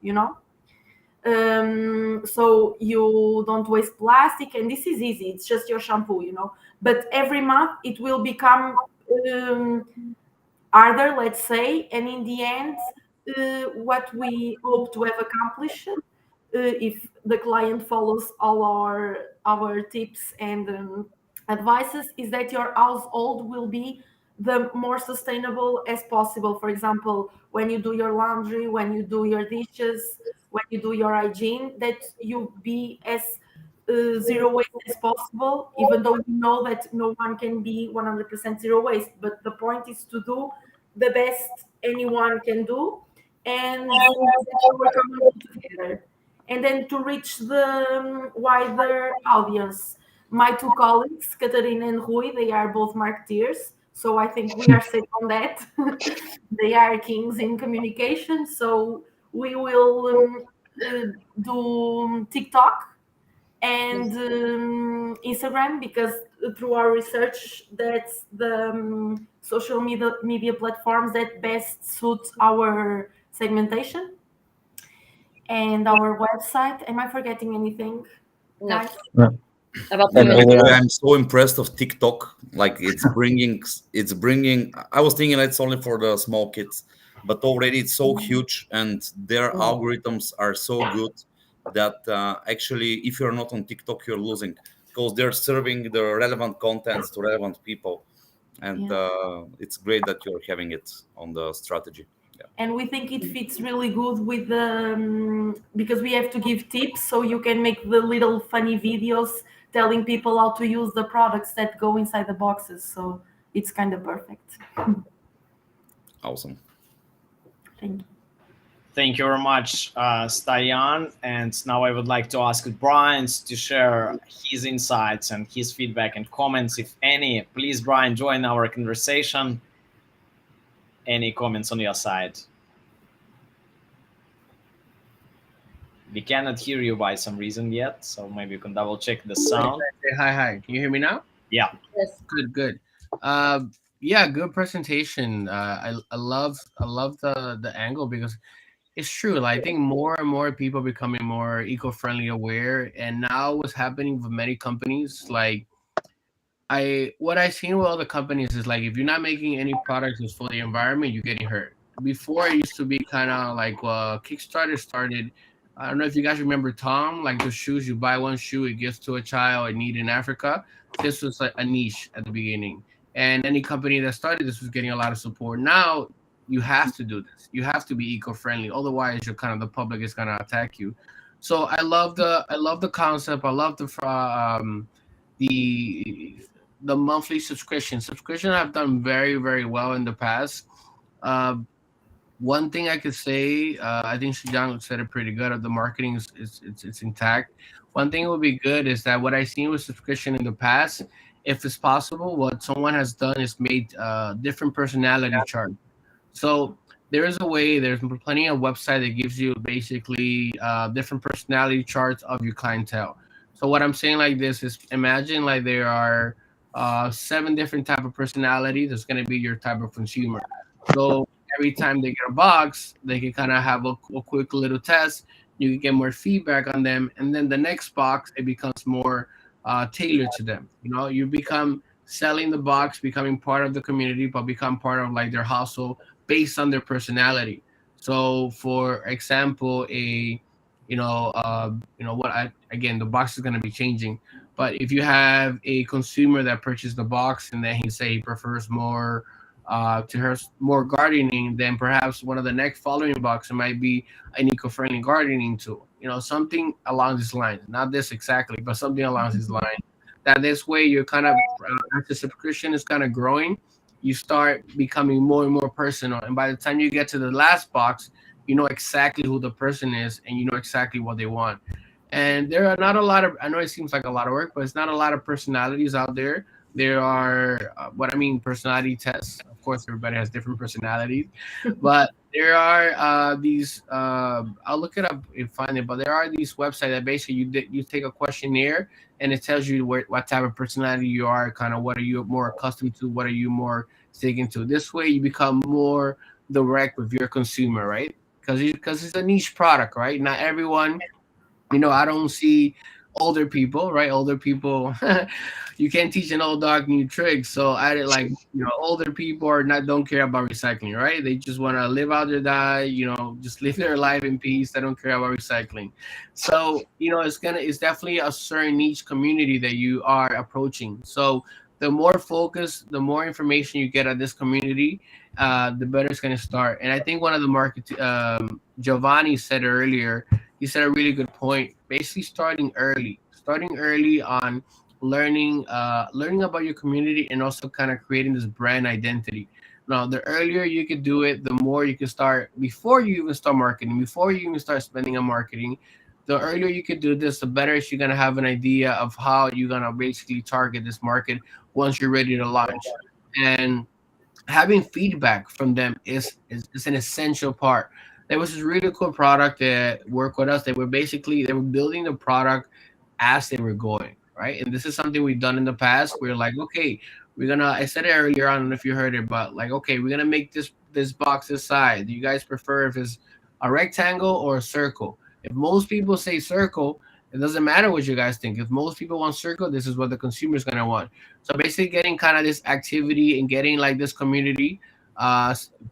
so you don't waste plastic, and this is easy. It's just your shampoo. But every month it will become um, harder, let's say, and in the end, what we hope to have accomplished, if the client follows all our tips and advices, is that your household will be the more sustainable as possible. For example, when you do your laundry, when you do your dishes, when you do your hygiene, that you be as zero waste as possible, even though we know that no one can be 100% zero waste. But the point is to do the best anyone can do, and to work on it together. And then to reach the wider audience. My two colleagues, Katarina and Rui, they are both marketeers, so I think we are safe on that. They are kings in communication, so we will uh, do TikTok and Instagram, because through our research, that's the social media platforms that best suit our segmentation. And our website. Am I forgetting anything, No, guys? about Yeah, And women. by the we way, are I'm so impressed of TikTok. Like it's bringing. I was thinking it's only for the small kids, but already it's so huge, and their algorithms are so good that actually, if you're not on TikTok, you're losing, because they're serving the relevant contents to relevant people, and Yeah. it's great that you're having it on the strategy. Yeah. And we think it fits really good with the because we have to give tips, so you can make the little funny videos telling people how to use the products that go inside the boxes. So it's kind of perfect. Awesome. Thank you. Thank you very much, Stayan. And now I would like to ask Brian to share his insights and his feedback and comments, if any. Please, Brian, join our conversation. Any comments on your side? We cannot hear you by some reason yet, so maybe you can double check the sound. Say hi. Can you hear me now? Yeah. Yes. Good. Uh, yeah, good presentation. I love the angle, because it's true. Like, I think more and more people becoming more eco-friendly aware, and now what's happening with many companies, like what I seen with all the companies is, like, if you're not making any products that's for the environment, you're getting hurt. Before, it used to be kind of like Kickstarter started. I don't know if you guys remember Tom, like the shoes. You buy one shoe, it gives to a child in need in Africa. This was like a niche at the beginning, and any company that started this was getting a lot of support. Now you have to do this. You have to be eco-friendly, otherwise you're kind of, the public is gonna attack you. So I love the concept. I love the the monthly subscription have done very, very well in the past. uh, One thing I could say, I think Shijang said it pretty good. The marketing it's intact. One thing would be good is that what I've seen with subscription in the past, if it's possible, what someone has done is made different personality chart. So there is a way. There's plenty of website that gives you basically different personality charts of your clientele. So what I'm saying like this is, imagine like there are seven different type of personality. That's going to be your type of consumer. So every time they get a box, they can kind of have a quick little test. You can get more feedback on them, and then the next box, it becomes more tailored to them. You become selling the box, becoming part of the community, but become part of like their household based on their personality. So, for example, what I again, the box is going to be changing. But if you have a consumer that purchased the box and then he say he prefers more to her more gardening, then perhaps one of the next following boxes might be an eco-friendly gardening tool. Something along these lines. Not this exactly, but something along these lines that this way you're kind of as the subscription is kind of growing, you start becoming more and more personal, and by the time you get to the last box, you know exactly who the person is and you know exactly what they want. And there are not a lot of, I know it seems like a lot of work, but it's not a lot of personalities out there. There are what I mean, personality tests. Of course, everybody has different personalities, but there are these. I'll look it up and find it. But there are these websites that basically you take a questionnaire and it tells you what type of personality you are, kind of what are you more accustomed to, what are you more sticking to. This way, you become more direct with your consumer, right? Because it's a niche product, right? Not everyone, I don't see older people, right? Older people, you can't teach an old dog new tricks. So I did like, older people are not don't care about recycling, right? They just want to live out their die, just live their life in peace. They don't care about recycling. So it's definitely a certain niche community that you are approaching. So the more focus, the more information you get at this community, the better it's going to start. And I think one of the Giovanni said earlier, he said a really good point. Basically, starting early on learning about your community, and also kind of creating this brand identity. Now, the earlier you could do it, the more you can start before you even start marketing, before you even start spending on marketing. The earlier you could do this, the better you're gonna have an idea of how you're gonna basically target this market once you're ready to launch. And having feedback from them is an essential part. There was this really cool product that worked with us. They were building the product as they were going, right? And this is something we've done in the past. We're like, okay, I said it earlier, I don't know if you heard it, but like, okay, we're gonna make this box this size. Do you guys prefer if it's a rectangle or a circle? If most people say circle, it doesn't matter what you guys think. If most people want circle, this is what the consumer is gonna want. So basically, getting kind of this activity and getting like this community,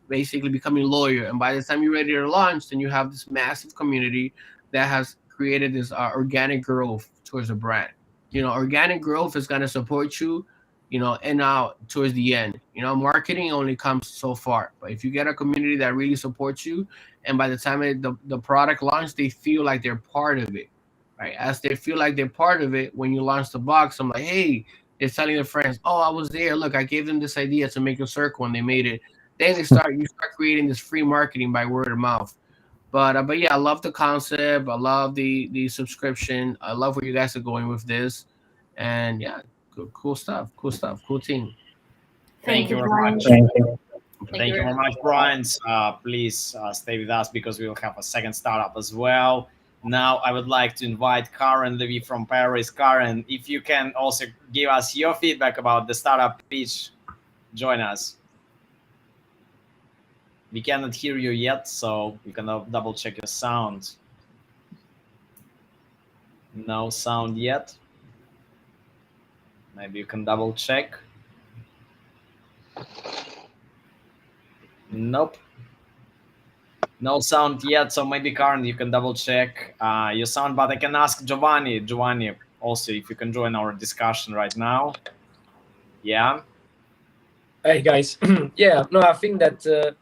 basically becoming loyal. And by the time you're ready to launch, then you have this massive community that has created this organic growth towards a brand. Organic growth is gonna support you, and out towards the end. Marketing only comes so far, but if you get a community that really supports you, and by the time the product launch, they feel like they're part of it. Right, as they feel like they're part of it, when you launch the box, I'm like, hey, they're telling their friends, oh, I was there. Look, I gave them this idea to make a circle, and they made it. Then you start creating this free marketing by word of mouth. But yeah, I love the concept. I love the subscription. I love where you guys are going with this, and yeah, cool stuff. Cool team. Thank you very Brian. much. Thank you. Thank you very much, Brian. Please stay with us because we will have a second startup as well. Now, I would like to invite Karen Levy from Paris. Karen, if you can also give us your feedback about the startup pitch, join us. We cannot hear you yet, so you can double check your sound. No sound yet. Maybe you can double check. Nope. No sound yet, so maybe Karen, you can double check your sound, but I can ask Giovanni also if you can join our discussion right now. Yeah. Hey guys, yeah, no, I think that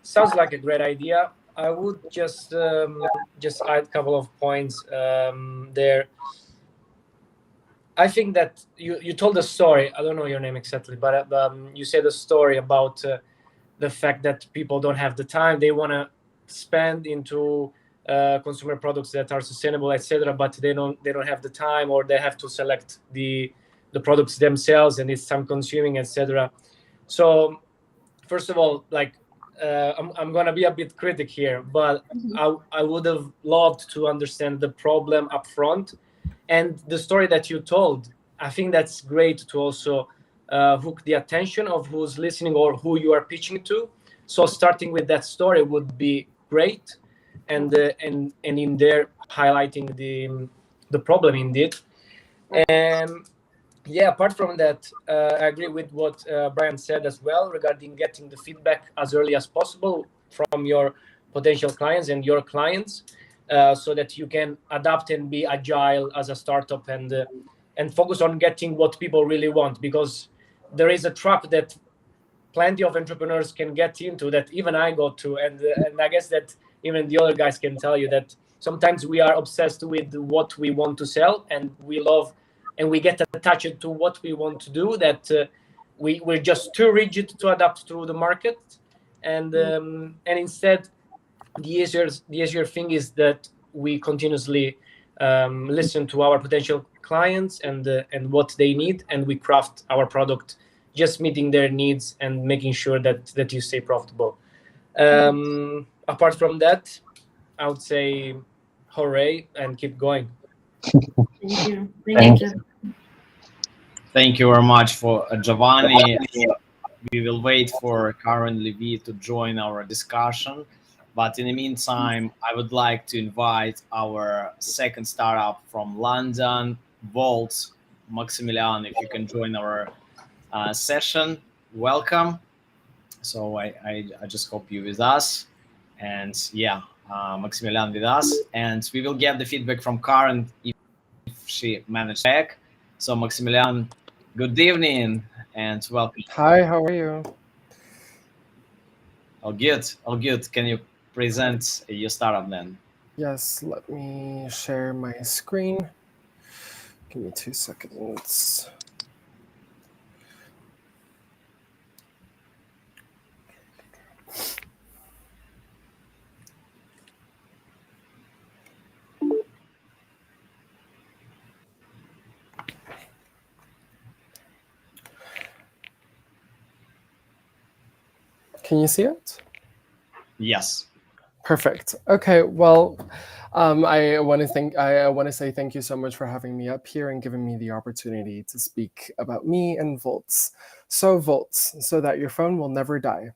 sounds like a great idea. I would just add a couple of points there. I think that you told a story. I don't know your name exactly, but you said a story about the fact that people don't have the time. They want to spend into consumer products that are sustainable, etc., but they don't have the time, or they have to select the products themselves, and it's time consuming, etc. So first of all, like I'm gonna be a bit critic here, but I would have loved to understand the problem up front, and the story that you told, I think that's great to also hook the attention of who's listening or who you are pitching to. So starting with that story would be great, and in there highlighting the problem indeed. And yeah, apart from that, I agree with what Brian said as well regarding getting the feedback as early as possible from your potential clients and your clients, so that you can adapt and be agile as a startup, and focus on getting what people really want, because there is a trap that plenty of entrepreneurs can get into, that even I go to, and I guess that even the other guys can tell you that sometimes we are obsessed with what we want to sell, and we love and we get attached to what we want to do, that we're just too rigid to adapt to the market, and instead the easier thing is that we continuously listen to our potential clients and what they need, and we craft our product just meeting their needs and making sure that you stay profitable. Apart from that, I would say hooray and keep going. Thank you. Thank you. Thank you very much for Giovanni. We will wait for Karen Levy to join our discussion. But in the meantime, I would like to invite our second startup from London, Volt, Maximilian, if you can join our session. Welcome. So I just hope you with us. And yeah, Maximilian with us. And we will get the feedback from Karen if she managed back. So Maximilian, good evening and welcome. Hi, how are you? All good, all good. Can you present your startup then? Yes, let me share my screen. Give me 2 seconds. Can you see it? Yes. Perfect. Okay. Well, I want to say thank you so much for having me up here and giving me the opportunity to speak about me and Volts. So Volts, so that your phone will never die.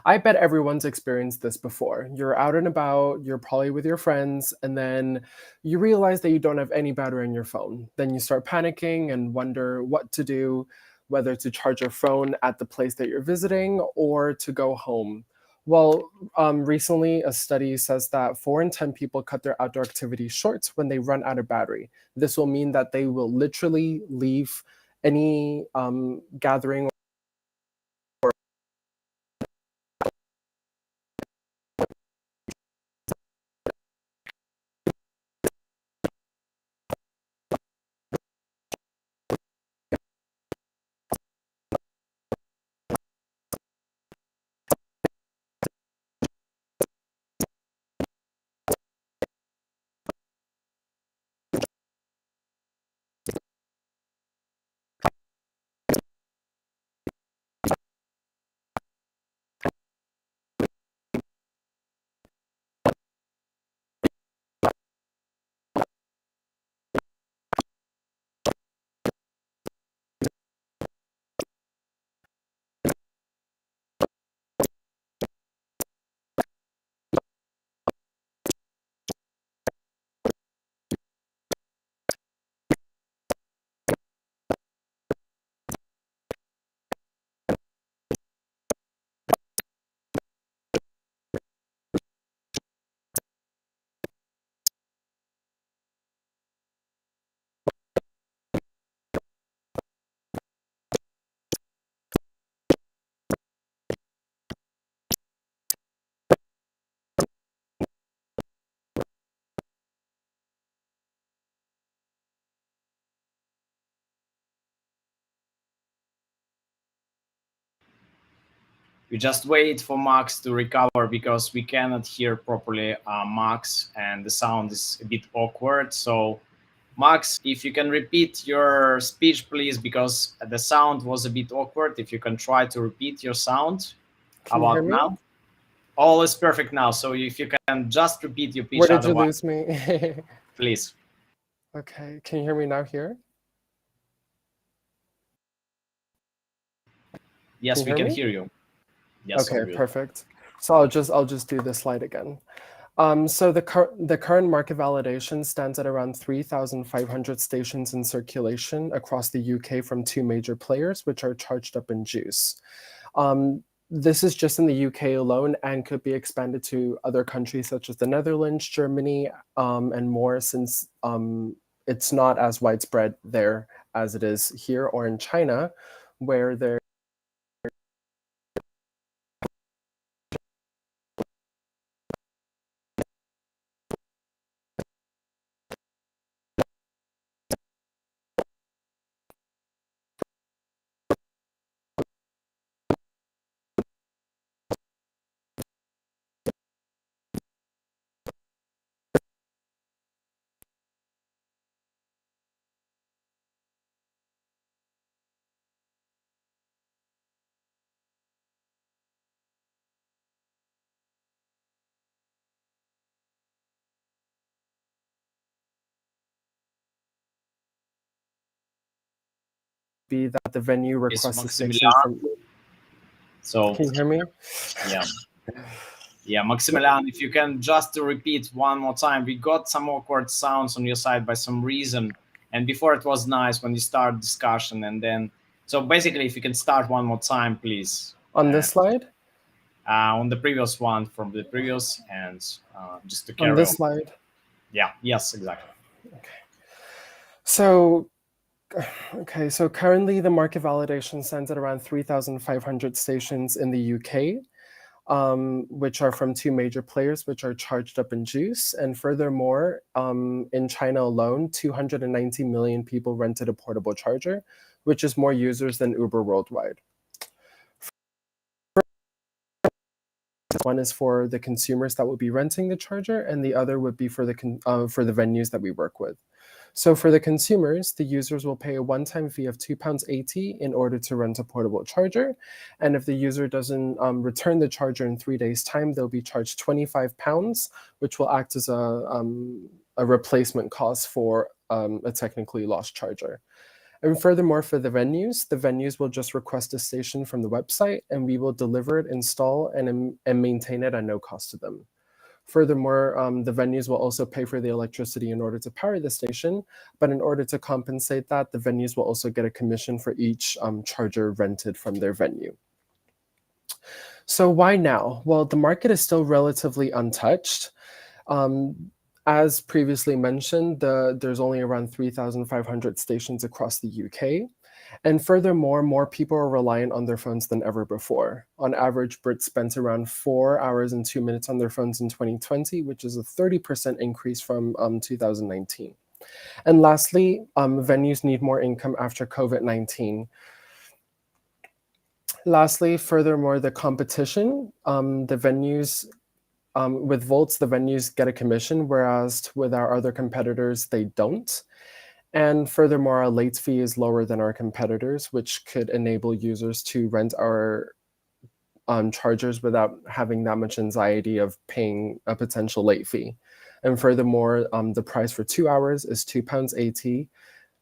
I bet everyone's experienced this before. You're out and about, you're probably with your friends, and then you realize that you don't have any battery in your phone. Then you start panicking and wonder what to do, whether to charge your phone at the place that you're visiting or to go home. Well, recently a study says that 4 in 10 people cut their outdoor activities short when they run out of battery. This will mean that they will literally leave any gathering We just wait for Max to recover because we cannot hear properly Max and the sound is a bit awkward. So Max, if you can repeat your speech, please, because the sound was a bit awkward. If you can try to repeat your sound. Can you hear me? Now? All is perfect now. So if you can just repeat your pitch. Where did you lose me? Please. Okay, can you hear me now here? Yes, we can hear you. Yes, okay, perfect. So I'll just do this slide again. So the current market validation stands at around 3,500 stations in circulation across the UK from 2 major players, which are Charged Up and Juice. This is just in the UK alone and could be expanded to other countries such as the Netherlands, Germany, and more, since it's not as widespread there as it is here or in China, where there be that the venue requests a station Maximilian. from. So Can you hear me? yeah. Yeah, Maximilian, if you can just to repeat one more time, we got some awkward sounds on your side by some reason. And before it was nice when you start discussion, and then, so basically, if you can start one more time, please. On this slide? On the previous one from the previous, and just to carry on this on. slide? Yeah, yes, exactly. Okay. So currently the market validation stands at around 3,500 stations in the UK. Which are from two major players, which are Charged Up and Juice. And furthermore, in China alone, 290 million people rented a portable charger, which is more users than Uber worldwide. One is for the consumers that will be renting the charger, and the other would be for the venues that we work with. So for the consumers, the users will pay a one-time fee of £2.80 in order to rent a portable charger. And if the user doesn't return the charger in 3 days' time, they'll be charged £25, which will act as a replacement cost for a technically lost charger. And furthermore, for the venues will just request a station from the website, and we will deliver it, install, and maintain it at no cost to them. Furthermore, the venues will also pay for the electricity in order to power the station, but in order to compensate that, the venues will also get a commission for each charger rented from their venue. So why now? Well, the market is still relatively untouched. As previously mentioned, there's only around 3,500 stations across the UK. And furthermore, more people are reliant on their phones than ever before. On average, Brits spent around 4 hours and 2 minutes on their phones in 2020, which is a 30% increase from 2019. And lastly, venues need more income after COVID-19. Lastly, furthermore, the competition, the venues, with Volts, the venues get a commission, whereas with our other competitors, they don't. And furthermore, our late fee is lower than our competitors, which could enable users to rent our chargers without having that much anxiety of paying a potential late fee. And furthermore, the price for 2 hours is £2.80,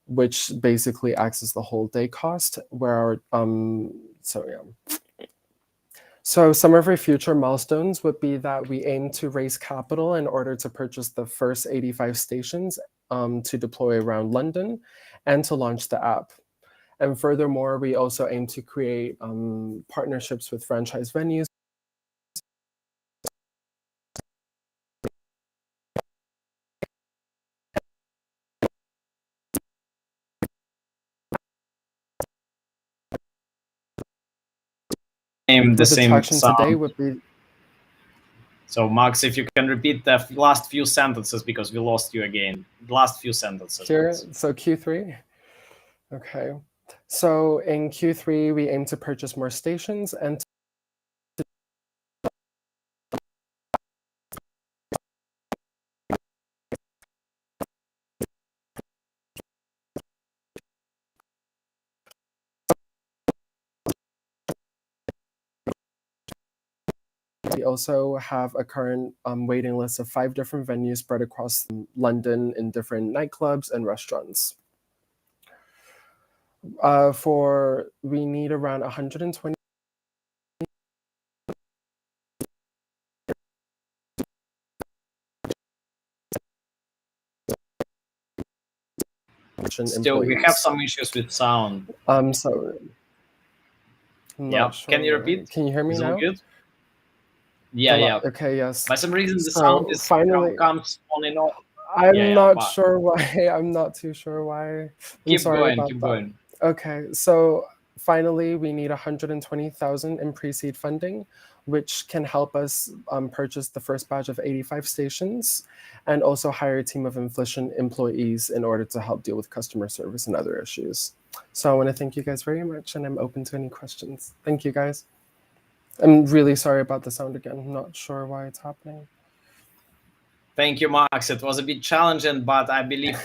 which basically acts as the whole day cost, where our, So some of our future milestones would be that we aim to raise capital in order to purchase the first 85 stations to deploy around London and to launch the app. And furthermore, we also aim to create partnerships with franchise venues. The same attraction sound. Today would be. So Max, if you can repeat the last few sentences, because we lost you again. The last few sentences. Here, so Q3. Okay. So in Q3, we aim to purchase more stations and we also have a current waiting list of 5 different venues spread across London in different nightclubs and restaurants. We need around 120 Still, we have some issues with sound. So yeah, sure can you repeat? Can you hear me Is now? All good? Yeah, yeah. Okay, yes. By some reason, the So sound is finally comes on and off. I'm not sure why. I'm not too sure why. Keep going. Okay, so finally, we need 120,000 in pre-seed funding, which can help us purchase the first batch of 85 stations and also hire a team of Inflation employees in order to help deal with customer service and other issues. So I want to thank you guys very much, and I'm open to any questions. Thank you, guys. I'm really sorry about the sound again. I'm not sure why it's happening. Thank you, Max. It was a bit challenging, but I believe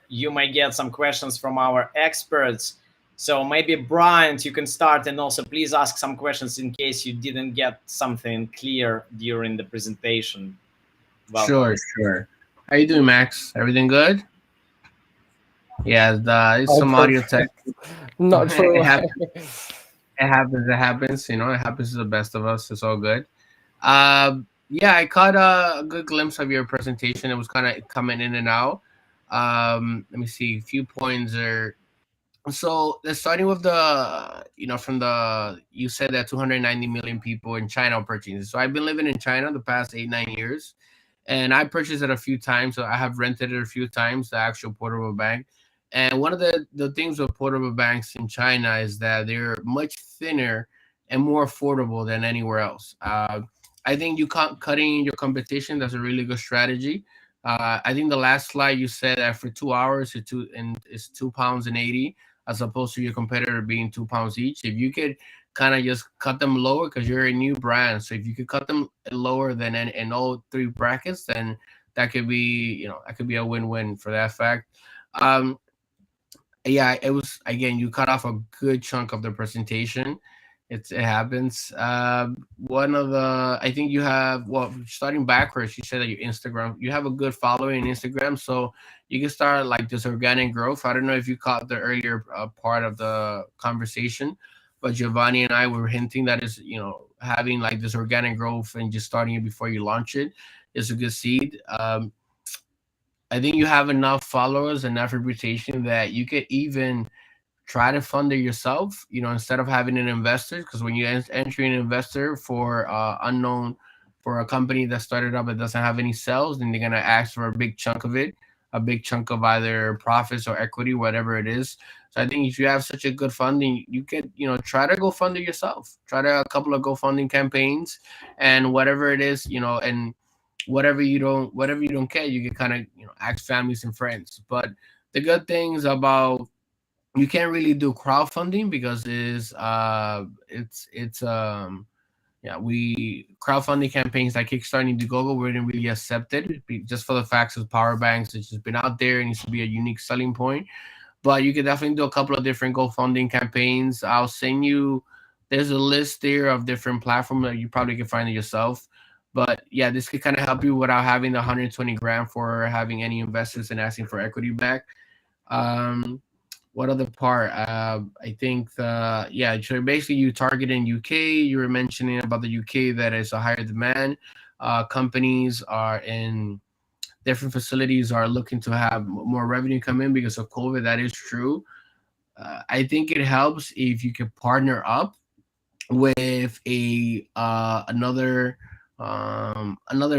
you may get some questions from our experts. So maybe, Brian, you can start, and also please ask some questions in case you didn't get something clear during the presentation. Welcome. Sure. How you doing, Max? Everything good? Yeah, it's Oh, some audio tech. perfect. Not sure It why. happens. It happens. It happens. You know, it happens to the best of us. It's all good. Yeah, I caught a good glimpse of your presentation. It was kind of coming in and out. Let me see. A few points are. So let's starting with the, from the, you said that 290 million people in China are purchasing. So I've been living in China the past 8, 9 years, and I purchased it a few times. So I have rented it a few times, the actual portable bank. And one of the things with portable banks in China is that they're much thinner and more affordable than anywhere else. I think cutting your competition, that's a really good strategy. I think the last slide you said that for 2 hours it's £2 and 80, as opposed to your competitor being £2 each. If you could kind of just cut them lower, because you're a new brand, so if you could cut them lower than in all three brackets, then that could be a win-win for that fact. Um, yeah, it was, again, you cut off a good chunk of the presentation. It happens. One of the, I think you have, well, starting backwards, you said that your Instagram, you have a good following in Instagram, so you can start like this organic growth. I don't know if you caught the earlier part of the conversation, but Giovanni and I were hinting that is, having like this organic growth and just starting it before you launch it is a good seed. I think you have enough followers, enough reputation that you could even try to fund it yourself, instead of having an investor. Because when you enter an investor for unknown, for a company that started up that doesn't have any sales, then they're going to ask for a big chunk of it, a big chunk of either profits or equity, whatever it is. So I think if you have such a good funding, you could, try to go fund it yourself. Try to a couple of GoFunding campaigns, and whatever it is, and whatever you don't get, you can kind of, ask families and friends. But the good things about, you can't really do crowdfunding because it's yeah, we crowdfunding campaigns like Kickstarter, Indiegogo wouldn't really accept it, just for the facts of power banks. It's just been out there. It needs to be a unique selling point. But you could definitely do a couple of different GoFunding campaigns. I'll send you. There's a list there of different platforms that you probably can find it yourself. But yeah, this could kind of help you without having the 120 grand for having any investors and asking for equity back. Um, what other part? I think yeah. So basically, you target in UK. You were mentioning about the UK that is a higher demand. Companies are in different facilities are looking to have more revenue come in because of COVID. That is true. I think it helps if you can partner up with a another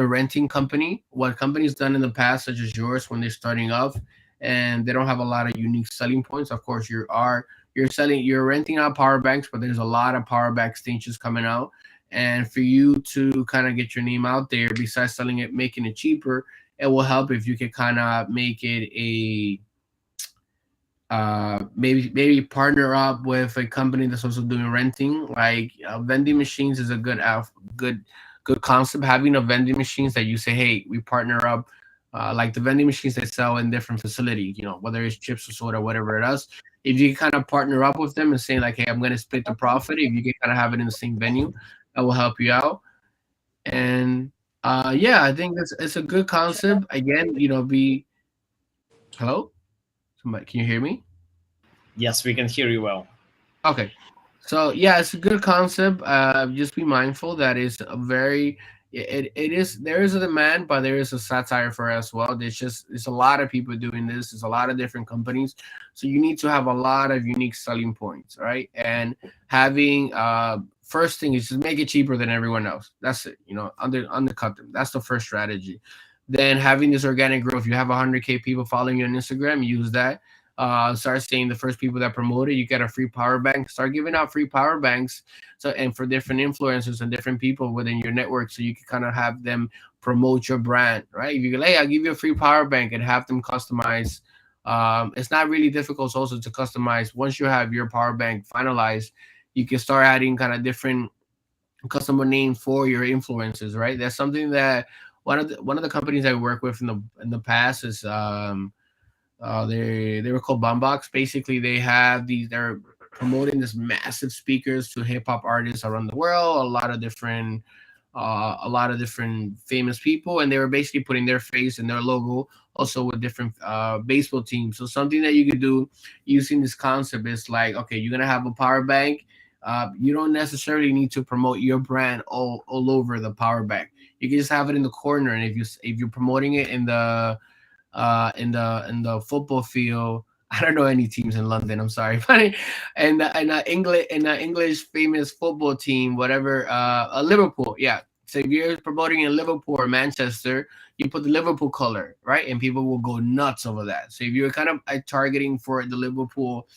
renting company. What companies done in the past, such as yours, when they're starting up and they don't have a lot of unique selling points. Of course, you're renting out power banks, but there's a lot of power bank stations coming out. And for you to kind of get your name out there, besides selling it, making it cheaper, it will help if you can kind of make it a maybe partner up with a company that's also doing renting. Like vending machines is a good good concept. Having a vending machines that you say, hey, we partner up, like the vending machines they sell in different facilities, whether it's chips or soda, whatever it is. If you kind of partner up with them and say like, hey, I'm going to split the profit, if you can kind of have it in the same venue, that will help you out. And yeah, I think it's a good concept. Again, be hello, somebody, can you hear me? Yes, we can hear you well. Okay. So yeah, it's a good concept. Just be mindful that it is, there is a demand, but there is a satire for it as well. There's a lot of people doing this. There's a lot of different companies, so you need to have a lot of unique selling points, right? And having first thing is just make it cheaper than everyone else. That's it. Undercut them. That's the first strategy. Then having this organic growth. You have 100K people following you on Instagram. Use that, start seeing the first people that promote it. You get a free power bank. Start giving out free power banks. So, and for different influencers and different people within your network, so you can kind of have them promote your brand, right? If you go, hey, I'll give you a free power bank, and have them customize. It's not really difficult also to customize. Once you have your power bank finalized, you can start adding kind of different customer names for your influencers, right? That's something that one of the companies I work with in the past is they were called Bumbox. Basically, they're promoting this massive speakers to hip hop artists around the world. A lot of different a lot of different famous people, and they were basically putting their face and their logo also with different baseball teams. So something that you could do using this concept is like, okay, you're gonna have a power bank. You don't necessarily need to promote your brand all over the power bank. You can just have it in the corner, and if you're promoting it in the football field. I don't know any teams in London. I'm sorry, but in English famous football team, whatever, Liverpool, yeah. So if you're promoting in Liverpool or Manchester, you put the Liverpool color, right, and people will go nuts over that. So if you're kind of targeting for the Liverpool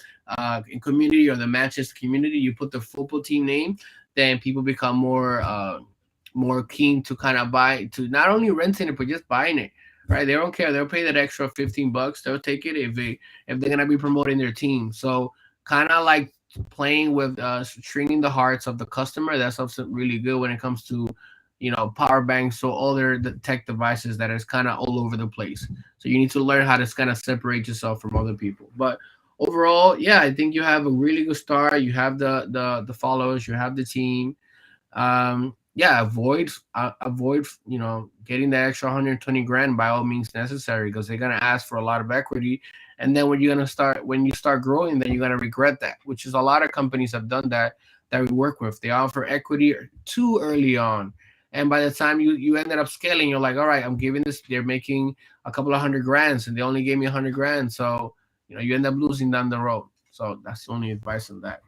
community or the Manchester community, you put the football team name, then people become more keen to kind of buy, to not only renting it but just buying it, right? They don't care. They'll pay that extra $15. They'll take it if they're gonna be promoting their team. So kind of like playing with stringing the hearts of the customer. That's something really good when it comes to power banks, so other the tech devices that is kind of all over the place. So you need to learn how to kind of separate yourself from other people. But overall, yeah, I think you have a really good start. You have the followers. You have the team. Yeah, avoid getting that extra 120 grand by all means necessary, because they're gonna ask for a lot of equity, and then when you start growing, then you're gonna regret that, which is a lot of companies have done that we work with. They offer equity too early on, and by the time you ended up scaling, you're like, all right, I'm giving this. They're making a couple of hundred grands, and they only gave me 100 grand, so you end up losing down the road. So that's the only advice on that.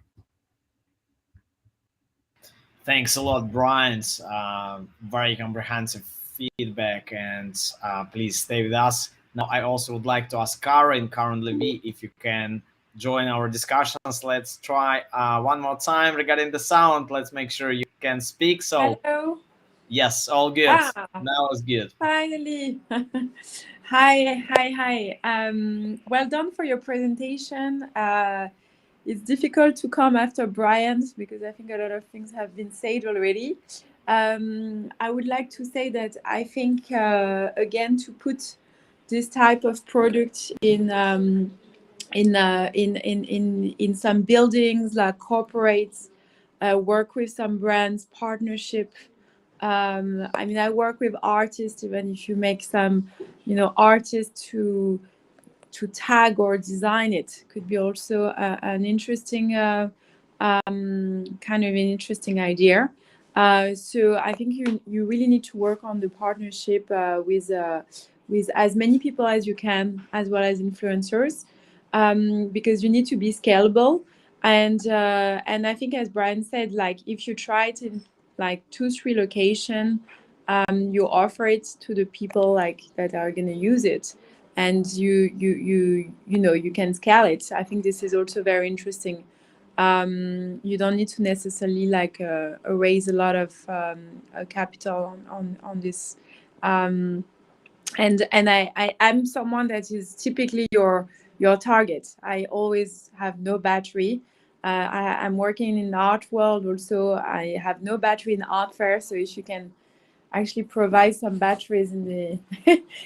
Thanks a lot, Brian. Very comprehensive feedback, and please stay with us. Now, I also would like to ask Karen Levy, if you can join our discussions. Let's try one more time regarding the sound. Let's make sure you can speak. So, Hello. yes, all good. Now it's good. Finally. Hi. Well done for your presentation. It's difficult to come after Brian's because I think a lot of things have been said already. I would like to say that I think, again, to put this type of product in some buildings like corporates, work with some brands, partnership. I mean, I work with artists. Even if you make some, artists to tag or design it, could be also an interesting kind of an interesting idea. So I think you really need to work on the partnership with as many people as you can, as well as influencers, because you need to be scalable. And I think, as Brian said, like if you try it in like 2-3 location, you offer it to the people like that are going to use it, and you can scale it. I think this is also very interesting. You don't need to necessarily like raise a lot of capital on this. And I'm someone that is typically your target. I always have no battery. I'm working in the art world also. I have no battery in art fair, so if you can actually provide some batteries in the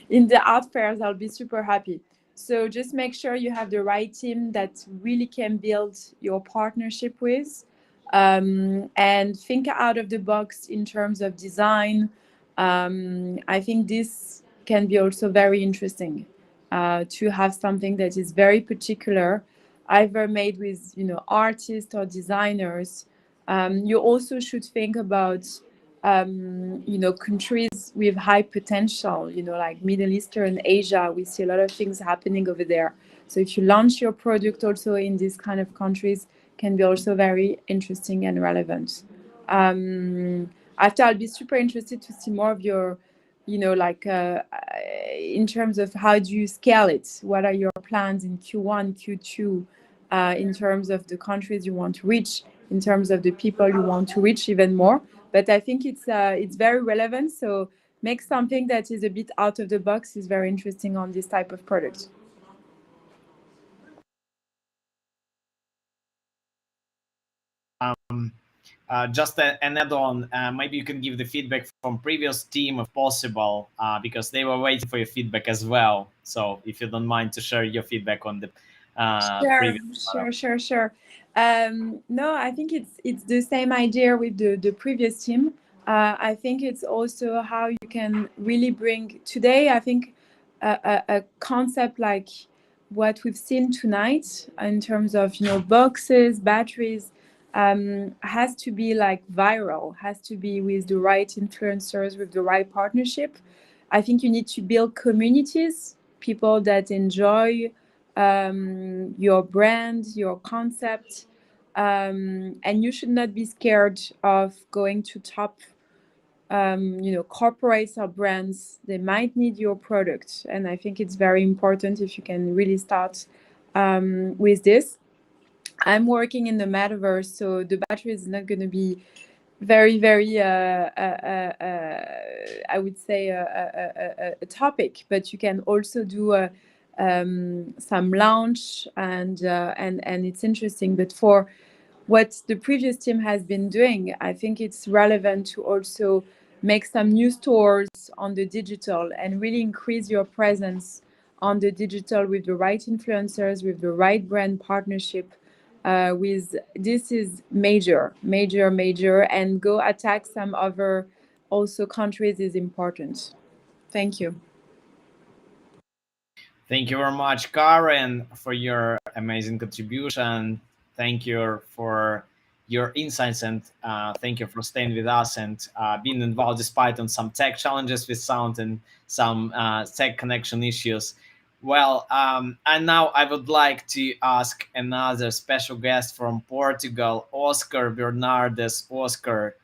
in the art fairs, I'll be super happy. So just make sure you have the right team that really can build your partnership with, and think out of the box in terms of design. I think this can be also very interesting, to have something that is very particular, either made with artists or designers. You also should think about countries with high potential, like Middle Eastern, Asia. We see a lot of things happening over there. So if you launch your product also in these kind of countries, can be also very interesting and relevant. After, I'll be super interested to see more of your, in terms of how do you scale it? What are your plans in Q1, Q2, in terms of the countries you want to reach, in terms of the people you want to reach even more? But I think it's very relevant. So make something that is a bit out of the box is very interesting on this type of product. Just an add-on, maybe you can give the feedback from previous team if possible, because they were waiting for your feedback as well. So if you don't mind to share your feedback on the Sure. No, I think it's the same idea with the previous team. I think it's also how you can really bring today. I think a concept like what we've seen tonight in terms of boxes, batteries, has to be like viral, has to be with the right influencers, with the right partnership. I think you need to build communities, people that enjoy your brand, your concept, and you should not be scared of going to top corporates or brands. They might need your product, and I think it's very important if you can really start with this. I'm working in the metaverse, so the battery is not going to be very I would say a topic, but you can also do some launch, and it's interesting. But for what the previous team has been doing, I think it's relevant to also make some new stores on the digital and really increase your presence on the digital with the right influencers, with the right brand partnership. With this is major, and go attack some other also countries is important. Thank you. Thank you very much, Karen, for your amazing contribution. Thank you for your insights, and thank you for staying with us and being involved despite on some tech challenges with sound and some tech connection issues. Well, and now I would like to ask another special guest from Portugal, Oscar Bernardes. Oscar,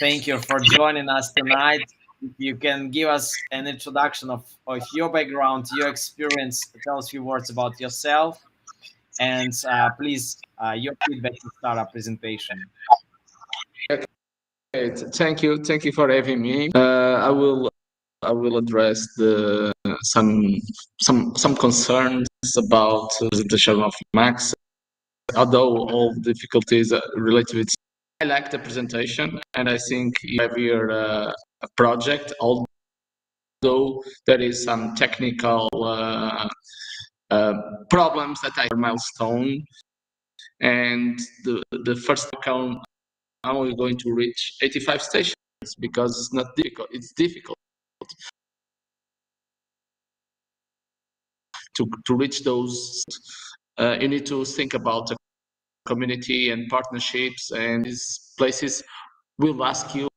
thank you for joining us tonight. If you can give us an introduction of your background, your experience, tell us a few words about yourself, and please, your feedback to start our presentation. Okay, thank you for having me. I will address some concerns about the presentation of Max. Although all difficulties related to it, I like the presentation, and I think you have here a project. Although there is some technical problems that I milestone, and the first account, how are we going to reach 85 stations? Because it's not difficult. It's difficult to reach those. You need to think about the community and partnerships, and these places will ask you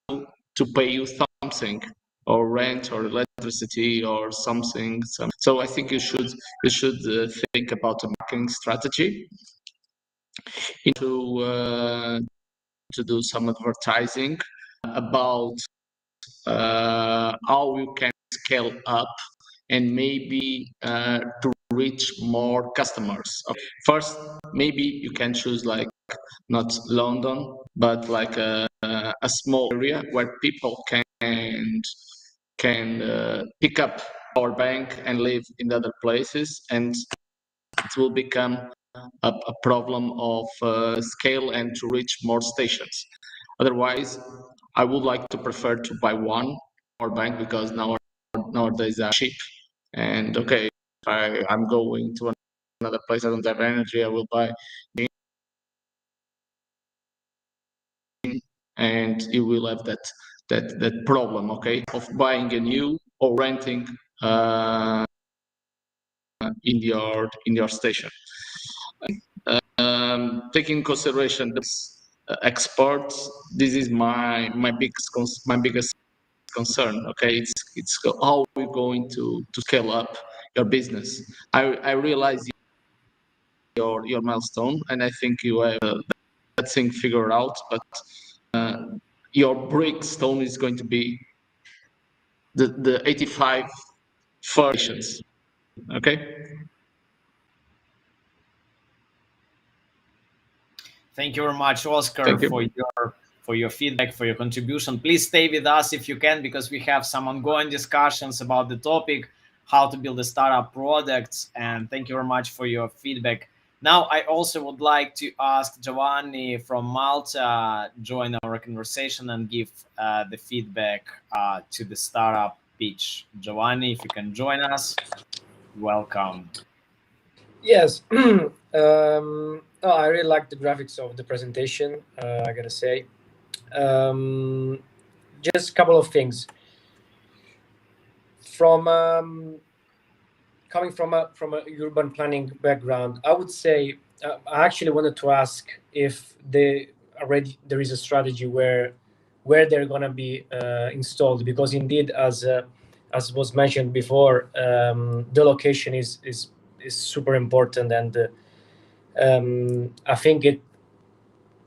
to pay you something, or rent, or electricity, or something. So I think you should think about a marketing strategy to do some advertising about how you can scale up and maybe to reach more customers. First, maybe you can choose like not London, but like a small area where people can pick up power bank and live in other places, and it will become a problem of scale and to reach more stations. Otherwise, I would like to prefer to buy one power bank, because nowadays are cheap. And okay, if I'm going to another place, I don't have energy, I will buy, and you will have that problem, okay, of buying a new or renting in your station. Taking consideration this exports, this is my biggest concern. Okay, it's how we're going to scale up your business. I realize your milestone, and I think you have that thing figured out, but your break stone is going to be the 85 stations. Okay. Thank you very much, Oscar, for your feedback, for your contribution. Please stay with us if you can, because we have some ongoing discussions about the topic, how to build a startup products. And thank you very much for your feedback. Now, I also would like to ask Giovanni from Malta join our conversation and give the feedback to the startup pitch. Giovanni, if you can join us, welcome. Yes. I really like the graphics of the presentation, I gotta say. Just a couple of things. From coming from a urban planning background, I would say I actually wanted to ask if there is a strategy where they're gonna be installed, because indeed, as was mentioned before, the location is super important, and I think it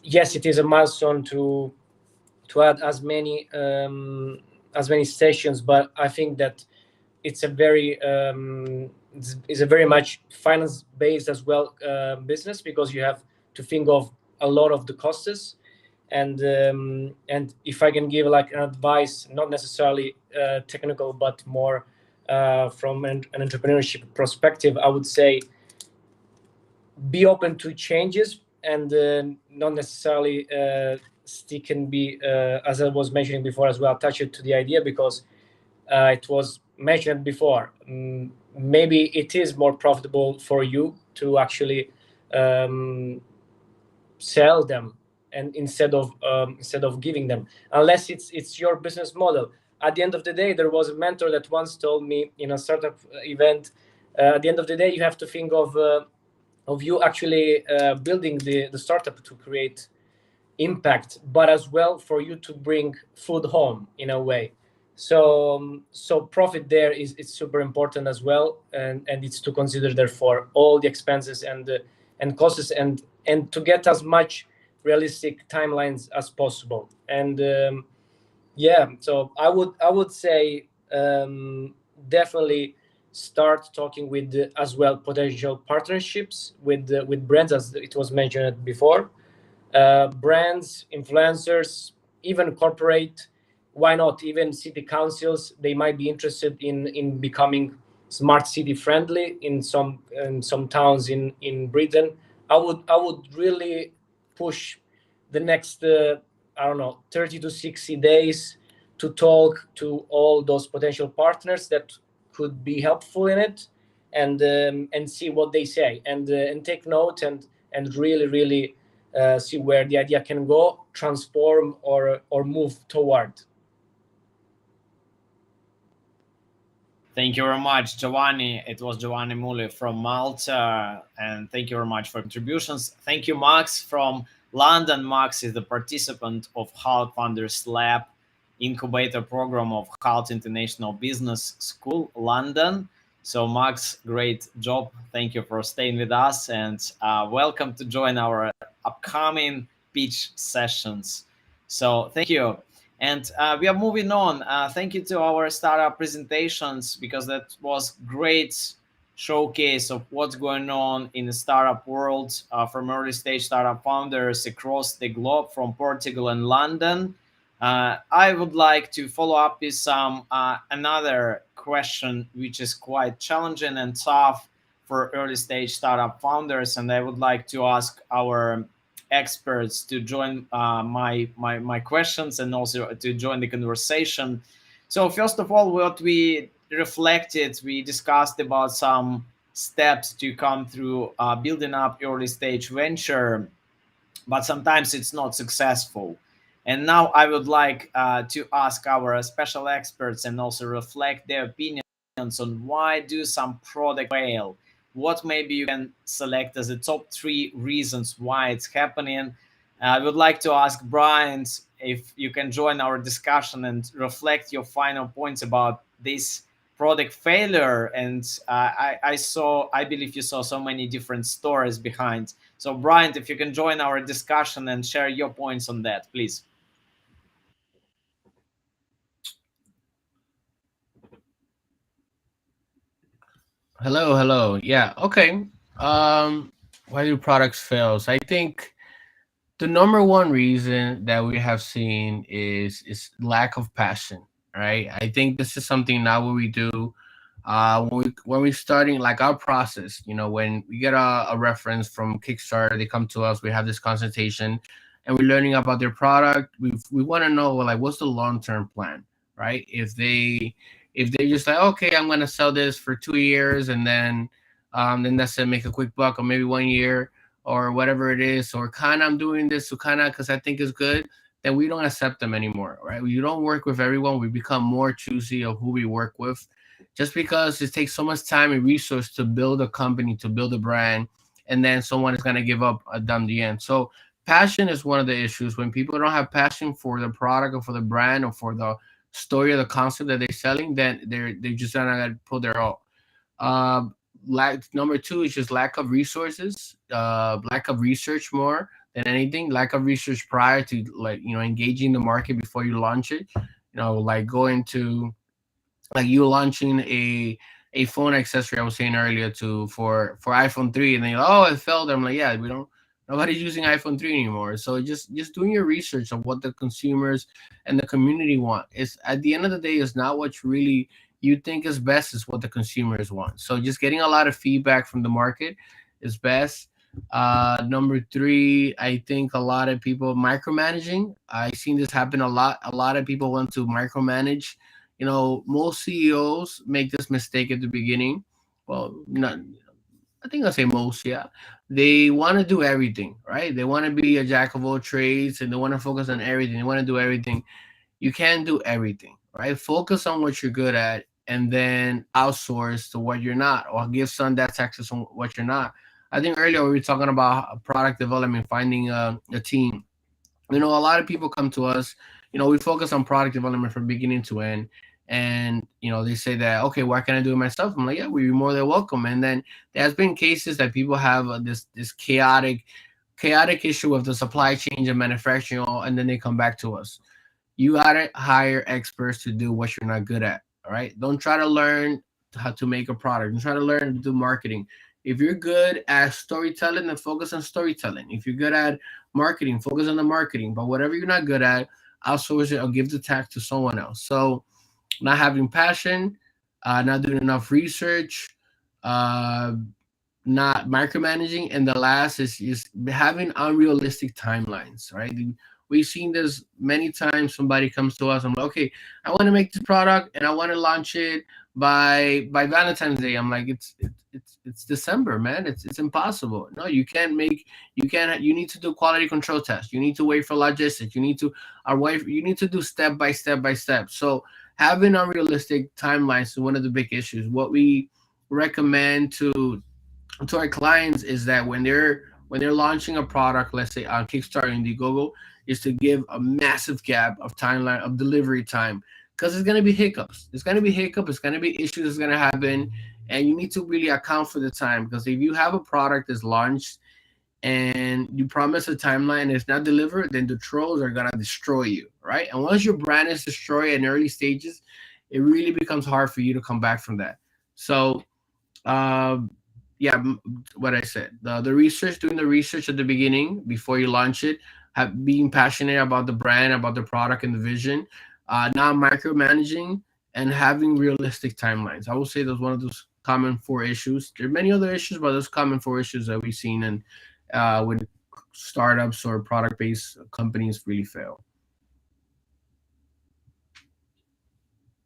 is a milestone to add as many stations, but I think that it's a very is a very much finance based as well business, because you have to think of a lot of the costs, and if I can give like an advice, not necessarily technical, but more from an entrepreneurship perspective, I would say be open to changes, and not necessarily stick and be as I was mentioning before as well, attach it to the idea, because it was mentioned before. Maybe it is more profitable for you to actually sell them, and instead of giving them, unless it's your business model. At the end of the day, there was a mentor that once told me in a startup event, at the end of the day, you have to think of you actually building the startup to create impact, but as well for you to bring food home in a way. So profit there is super important as well, and it's to consider therefore all the expenses and costs, and to get as much realistic timelines as possible. And so I would say definitely start talking with as well potential partnerships with brands, as it was mentioned before. Brands, influencers, even corporate, why not even city councils? They might be interested in becoming smart city friendly in some towns in Britain. I would really push the next I don't know, 30 to 60 days to talk to all those potential partners that could be helpful in it, and see what they say, and take note, and really see where the idea can go, transform, or move toward. Thank you very much, Giovanni. It was Giovanni Muli from Malta, and thank you very much for contributions. Thank you, Max from London. Max is the participant of HALT Founders Lab incubator program of HALT International Business School, London. So, Max, great job. Thank you for staying with us, and welcome to join our upcoming pitch sessions. So, thank you. And we are moving on. Thank you to our startup presentations, because that was great showcase of what's going on in the startup world from early stage startup founders across the globe, from Portugal and London. I would like to follow up with some another question, which is quite challenging and tough for early stage startup founders, and I would like to ask our experts to join my questions, and also to join the conversation. So first of all, what we reflected, we discussed about some steps to come through building up early stage venture, but sometimes it's not successful. And now I would like to ask our special experts and also reflect their opinions on why do some product fail. What maybe you can select as the top 3 reasons why it's happening. I would like to ask Brian if you can join our discussion and reflect your final points about this product failure. And I believe you saw so many different stories behind. So Brian, if you can join our discussion and share your points on that, please. Hello. Yeah. Okay. Why do products fail? So I think the number one reason that we have seen is lack of passion, right? I think this is something now what we do when we're starting like our process. When we get a reference from Kickstarter, they come to us, we have this consultation, and we're learning about their product. We want to know, like, what's the long-term plan, right? If they just like, okay, I'm gonna sell this for 2 years, and then that's it, make a quick buck, or maybe 1 year, or whatever it is, or kind of I'm doing this so kind of because I think it's good, then we don't accept them anymore, right? You don't work with everyone. We become more choosy of who we work with, just because it takes so much time and resource to build a company, to build a brand, and then someone is going to give up at the end. So passion is one of the issues. When people don't have passion for the product or for the brand or for the story or the concept that they're selling, then they're just gonna put their all. Number two is just lack of resources, lack of research more than anything, lack of research prior to, like, engaging the market before you launch it. Like going to, like, you launching a phone accessory I was saying earlier for iPhone 3, and then it failed. I'm like, yeah, we don't, nobody's using iPhone 3 anymore. So just doing your research on what the consumers and the community want. Is at the end of the day, is not what you think is best, is what the consumers want. So just getting a lot of feedback from the market is best. Number three, I think a lot of people micromanaging. I've seen this happen a lot. A lot of people want to micromanage. Most CEOs make this mistake at the beginning. Well, not, I think I'll say most, yeah. They want to do everything, right? They want to be a jack of all trades, and they want to focus on everything. They want to do everything. You can't do everything, right? Focus on what you're good at, and then outsource to what you're not, or give some that's access on what you're not. I think earlier we were talking about product development, finding a team. A lot of people come to us. We focus on product development from beginning to end, and they say that, okay, why can't I do it myself? I'm like, yeah, we're more than welcome. And then there's been cases that people have this chaotic issue with the supply chain and manufacturing, and then they come back to us. You gotta hire experts to do what you're not good at. All right, don't try to learn how to make a product. Don't try to learn to do marketing. If you're good at storytelling, then focus on storytelling. If you're good at marketing, focus on the marketing. But whatever you're not good at, outsource it or give the task to someone else. So not having passion, not doing enough research, not micromanaging, and the last is having unrealistic timelines, right? We've seen this many times. Somebody comes to us, I'm like, okay, I want to make this product and I want to launch it by Valentine's Day. I'm like, it's December, man. It's impossible. No, you need to do quality control tests. You need to wait for logistics. You need to do step by step. So having unrealistic timelines is one of the big issues. What we recommend to our clients is that when they're launching a product, let's say on Kickstarter, Indiegogo, is to give a massive gap of timeline of delivery time, because it's going to be hiccups. It's going to be issues that's going to happen, and you need to really account for the time. Because if you have a product that's launched and you promise a timeline and it's not delivered, then the trolls are going to destroy you, right? And once your brand is destroyed in early stages, it really becomes hard for you to come back from that. So what I said, the research, doing the research at the beginning before you launch it, being passionate about the brand, about the product and the vision, not micromanaging, and having realistic timelines. I would say that's one of those common 4 issues. There are many other issues, but those common 4 issues that we've seen and when startups or product-based companies really fail.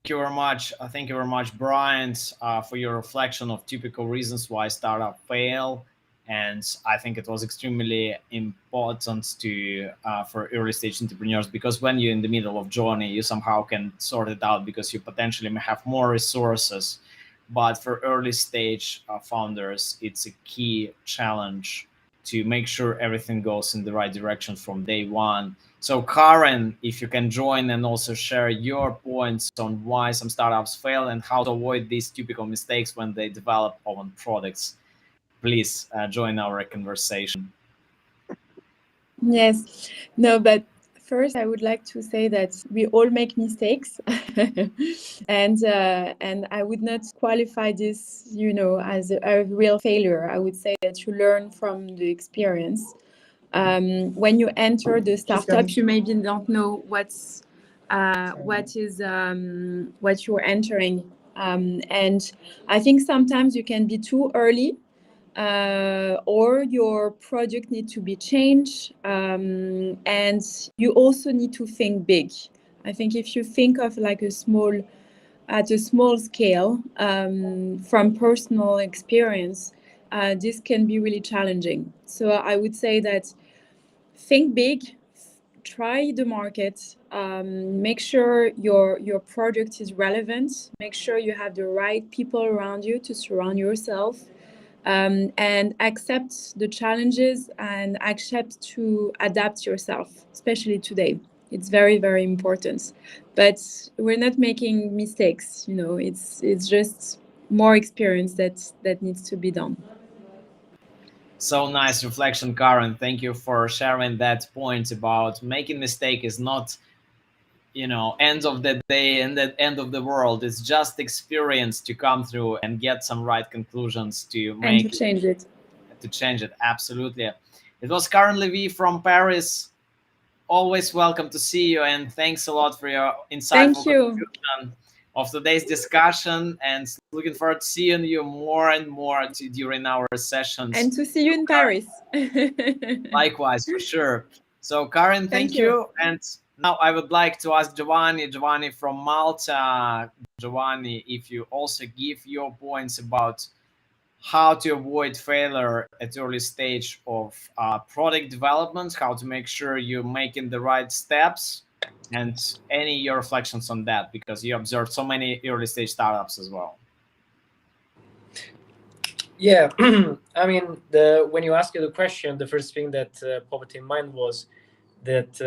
Thank you very much, Brian, for your reflection of typical reasons why startup fail. And I think it was extremely important for early stage entrepreneurs, because when you're in the middle of journey, you somehow can sort it out because you potentially may have more resources. But for early stage founders, it's a key challenge to make sure everything goes in the right direction from day one. So Karen, if you can join and also share your points on why some startups fail and how to avoid these typical mistakes when they develop own products, please join our conversation. Yes, no, but first I would like to say that we all make mistakes, and I would not qualify this, as a real failure. I would say that you learn from the experience. When you enter the startup, you maybe don't know what you're entering, and I think sometimes you can be too early. Or your product needs to be changed, and you also need to think big. I think if you think of like at a small scale, from personal experience, this can be really challenging. So I would say that think big, try the market, make sure your product is relevant, make sure you have the right people around you to surround yourself, and accept the challenges and accept to adapt yourself, especially today. It's very, very important. But we're not making mistakes, you know, it's just more experience that needs to be done. So nice reflection, Karen. Thank you for sharing that point about making mistake is not, you know, end of the day and the end of the world. It's just experience to come through and get some right conclusions to And make to change it. To change it. Absolutely. It was Karen Levy from Paris. Always welcome to see you, and thanks a lot for your insightful contribution of today's discussion, and looking forward to seeing you more and more during our sessions. And to see you in Paris. Likewise, for sure. So Karen, thank you. And now I would like to ask Giovanni from Malta. Giovanni, if you also give your points about how to avoid failure at early stage of product development, how to make sure you're making the right steps, and any your reflections on that, because you observed so many early stage startups as well. Yeah, I mean, when you asked the question, the first thing that popped in mind was that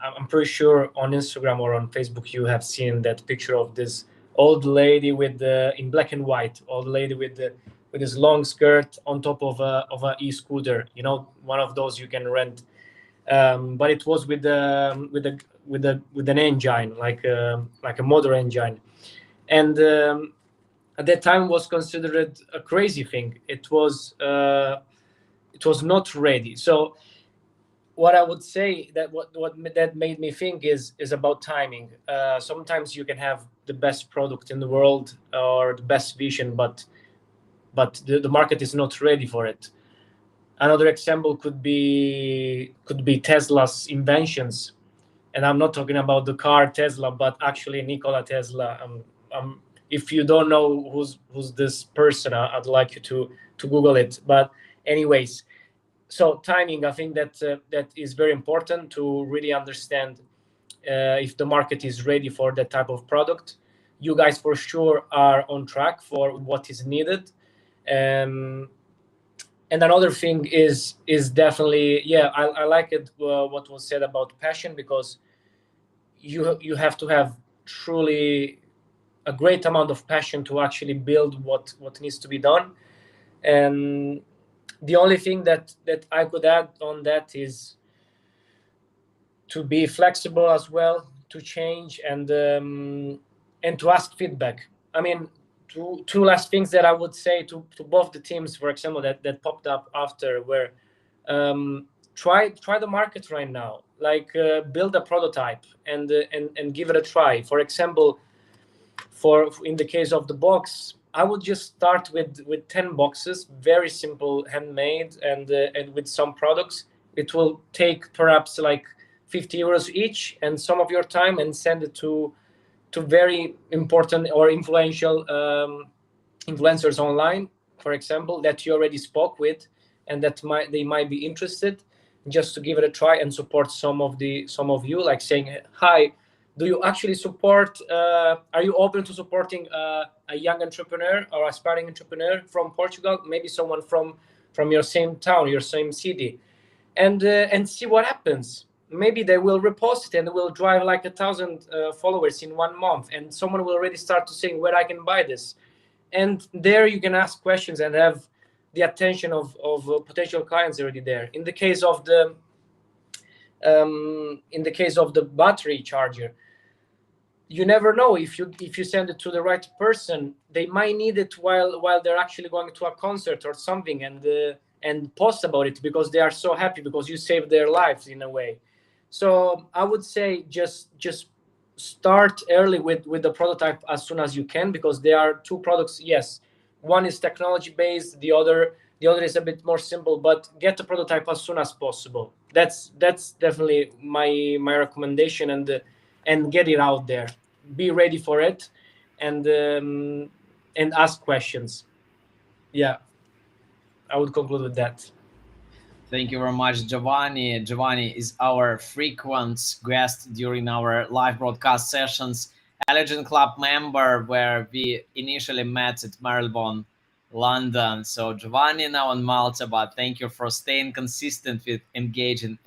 I'm pretty sure on Instagram or on Facebook you have seen that picture of this old lady with in black and white, old lady with this long skirt on top of a e-scooter. You know, one of those you can rent, but it was with an engine, like a motor engine, and at that time was considered a crazy thing. It was not ready. So what I would say that what that made me think is about timing. Sometimes you can have the best product in the world or the best vision, but the market is not ready for it. Another example could be Tesla's inventions, and I'm not talking about the car Tesla, but actually Nikola Tesla. If you don't know who's this person, I'd like you to Google it. But anyways, so timing, I think that is very important to really understand if the market is ready for that type of product. You guys for sure are on track for what is needed. And another thing is definitely, yeah, I like it what was said about passion, because you have to have truly a great amount of passion to actually build what needs to be done. And the only thing that I could add on that is to be flexible as well, to change, and to ask feedback. I mean, two last things that I would say to both the teams, for example, that popped up after, were try the market right now, like build a prototype and give it a try. For example, in the case of the box, I would just start with 10 boxes, very simple, handmade, and with some products. It will take perhaps like 50 euros each and some of your time, and send it to very important or influential influencers online, for example, that you already spoke with, and that they might be interested, just to give it a try and support some of you, like saying, hi, do you actually support, are you open to supporting a young entrepreneur or aspiring entrepreneur from Portugal, maybe someone from your same town, your same city, and see what happens. Maybe they will repost it and will drive like 1,000 followers in 1 month, and someone will already start to saying where I can buy this. And there you can ask questions and have the attention of potential clients already there. In the case of the battery charger, you never know, if you send it to the right person, they might need it while they're actually going to a concert or something, and post about it because they are so happy because you saved their lives in a way. So I would say just start early with the prototype as soon as you can, because there are two products. Yes, one is technology based, the other is a bit more simple, but get the prototype as soon as possible. That's definitely my recommendation, and get it out there, be ready for it, and ask questions. Yeah, I would conclude with that. Thank you very much, Giovanni. Giovanni is our frequent guest during our live broadcast sessions, a Legend Club member where we initially met at Marylebone, London. So Giovanni now on Malta, but thank you for staying consistent with engaging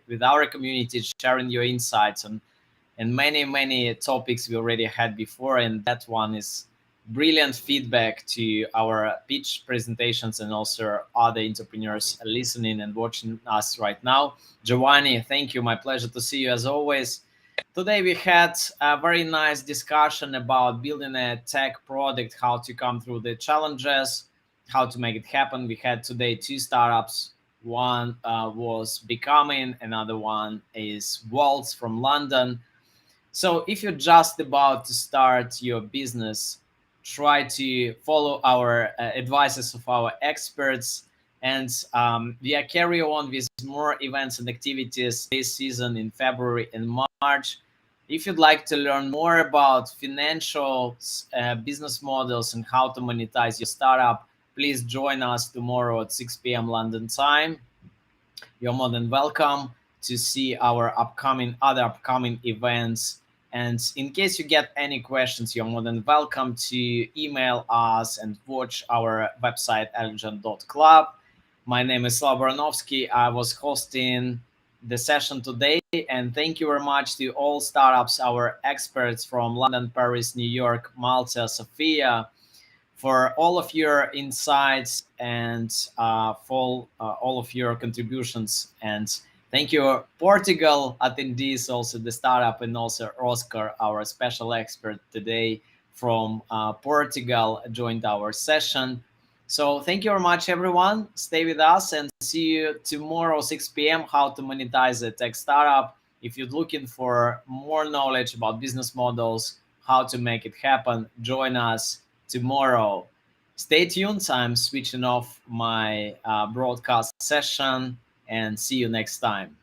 with our community, sharing your insights on and many topics we already had before, and that one is brilliant feedback to our pitch presentations and also other entrepreneurs listening and watching us right now. Giovanni, thank you. My pleasure to see you as always. Today we had a very nice discussion about building a tech product, how to come through the challenges, how to make it happen. We had today 2 startups. One was Becoming, another one is Waltz from London. So if you're just about to start your business, try to follow our advices of our experts, and we are carry on with more events and activities this season in February and March. If you'd like to learn more about financial business models and how to monetize your startup, please join us tomorrow at 6 p.m. London time. You're more than welcome to see our other upcoming events. And in case you get any questions, you're more than welcome to email us and watch our website, elgin.club. My name is Slav Baranovsky. I was hosting the session today. And thank you very much to all startups, our experts from London, Paris, New York, Malta, Sofia, for all of your insights and for all of your contributions. And thank you, Portugal attendees, also the startup, and also Oscar, our special expert today from Portugal, joined our session. So thank you very much, everyone. Stay with us and see you tomorrow, 6 p.m., how to monetize a tech startup. If you're looking for more knowledge about business models, how to make it happen, join us tomorrow. Stay tuned. I'm switching off my broadcast session and see you next time.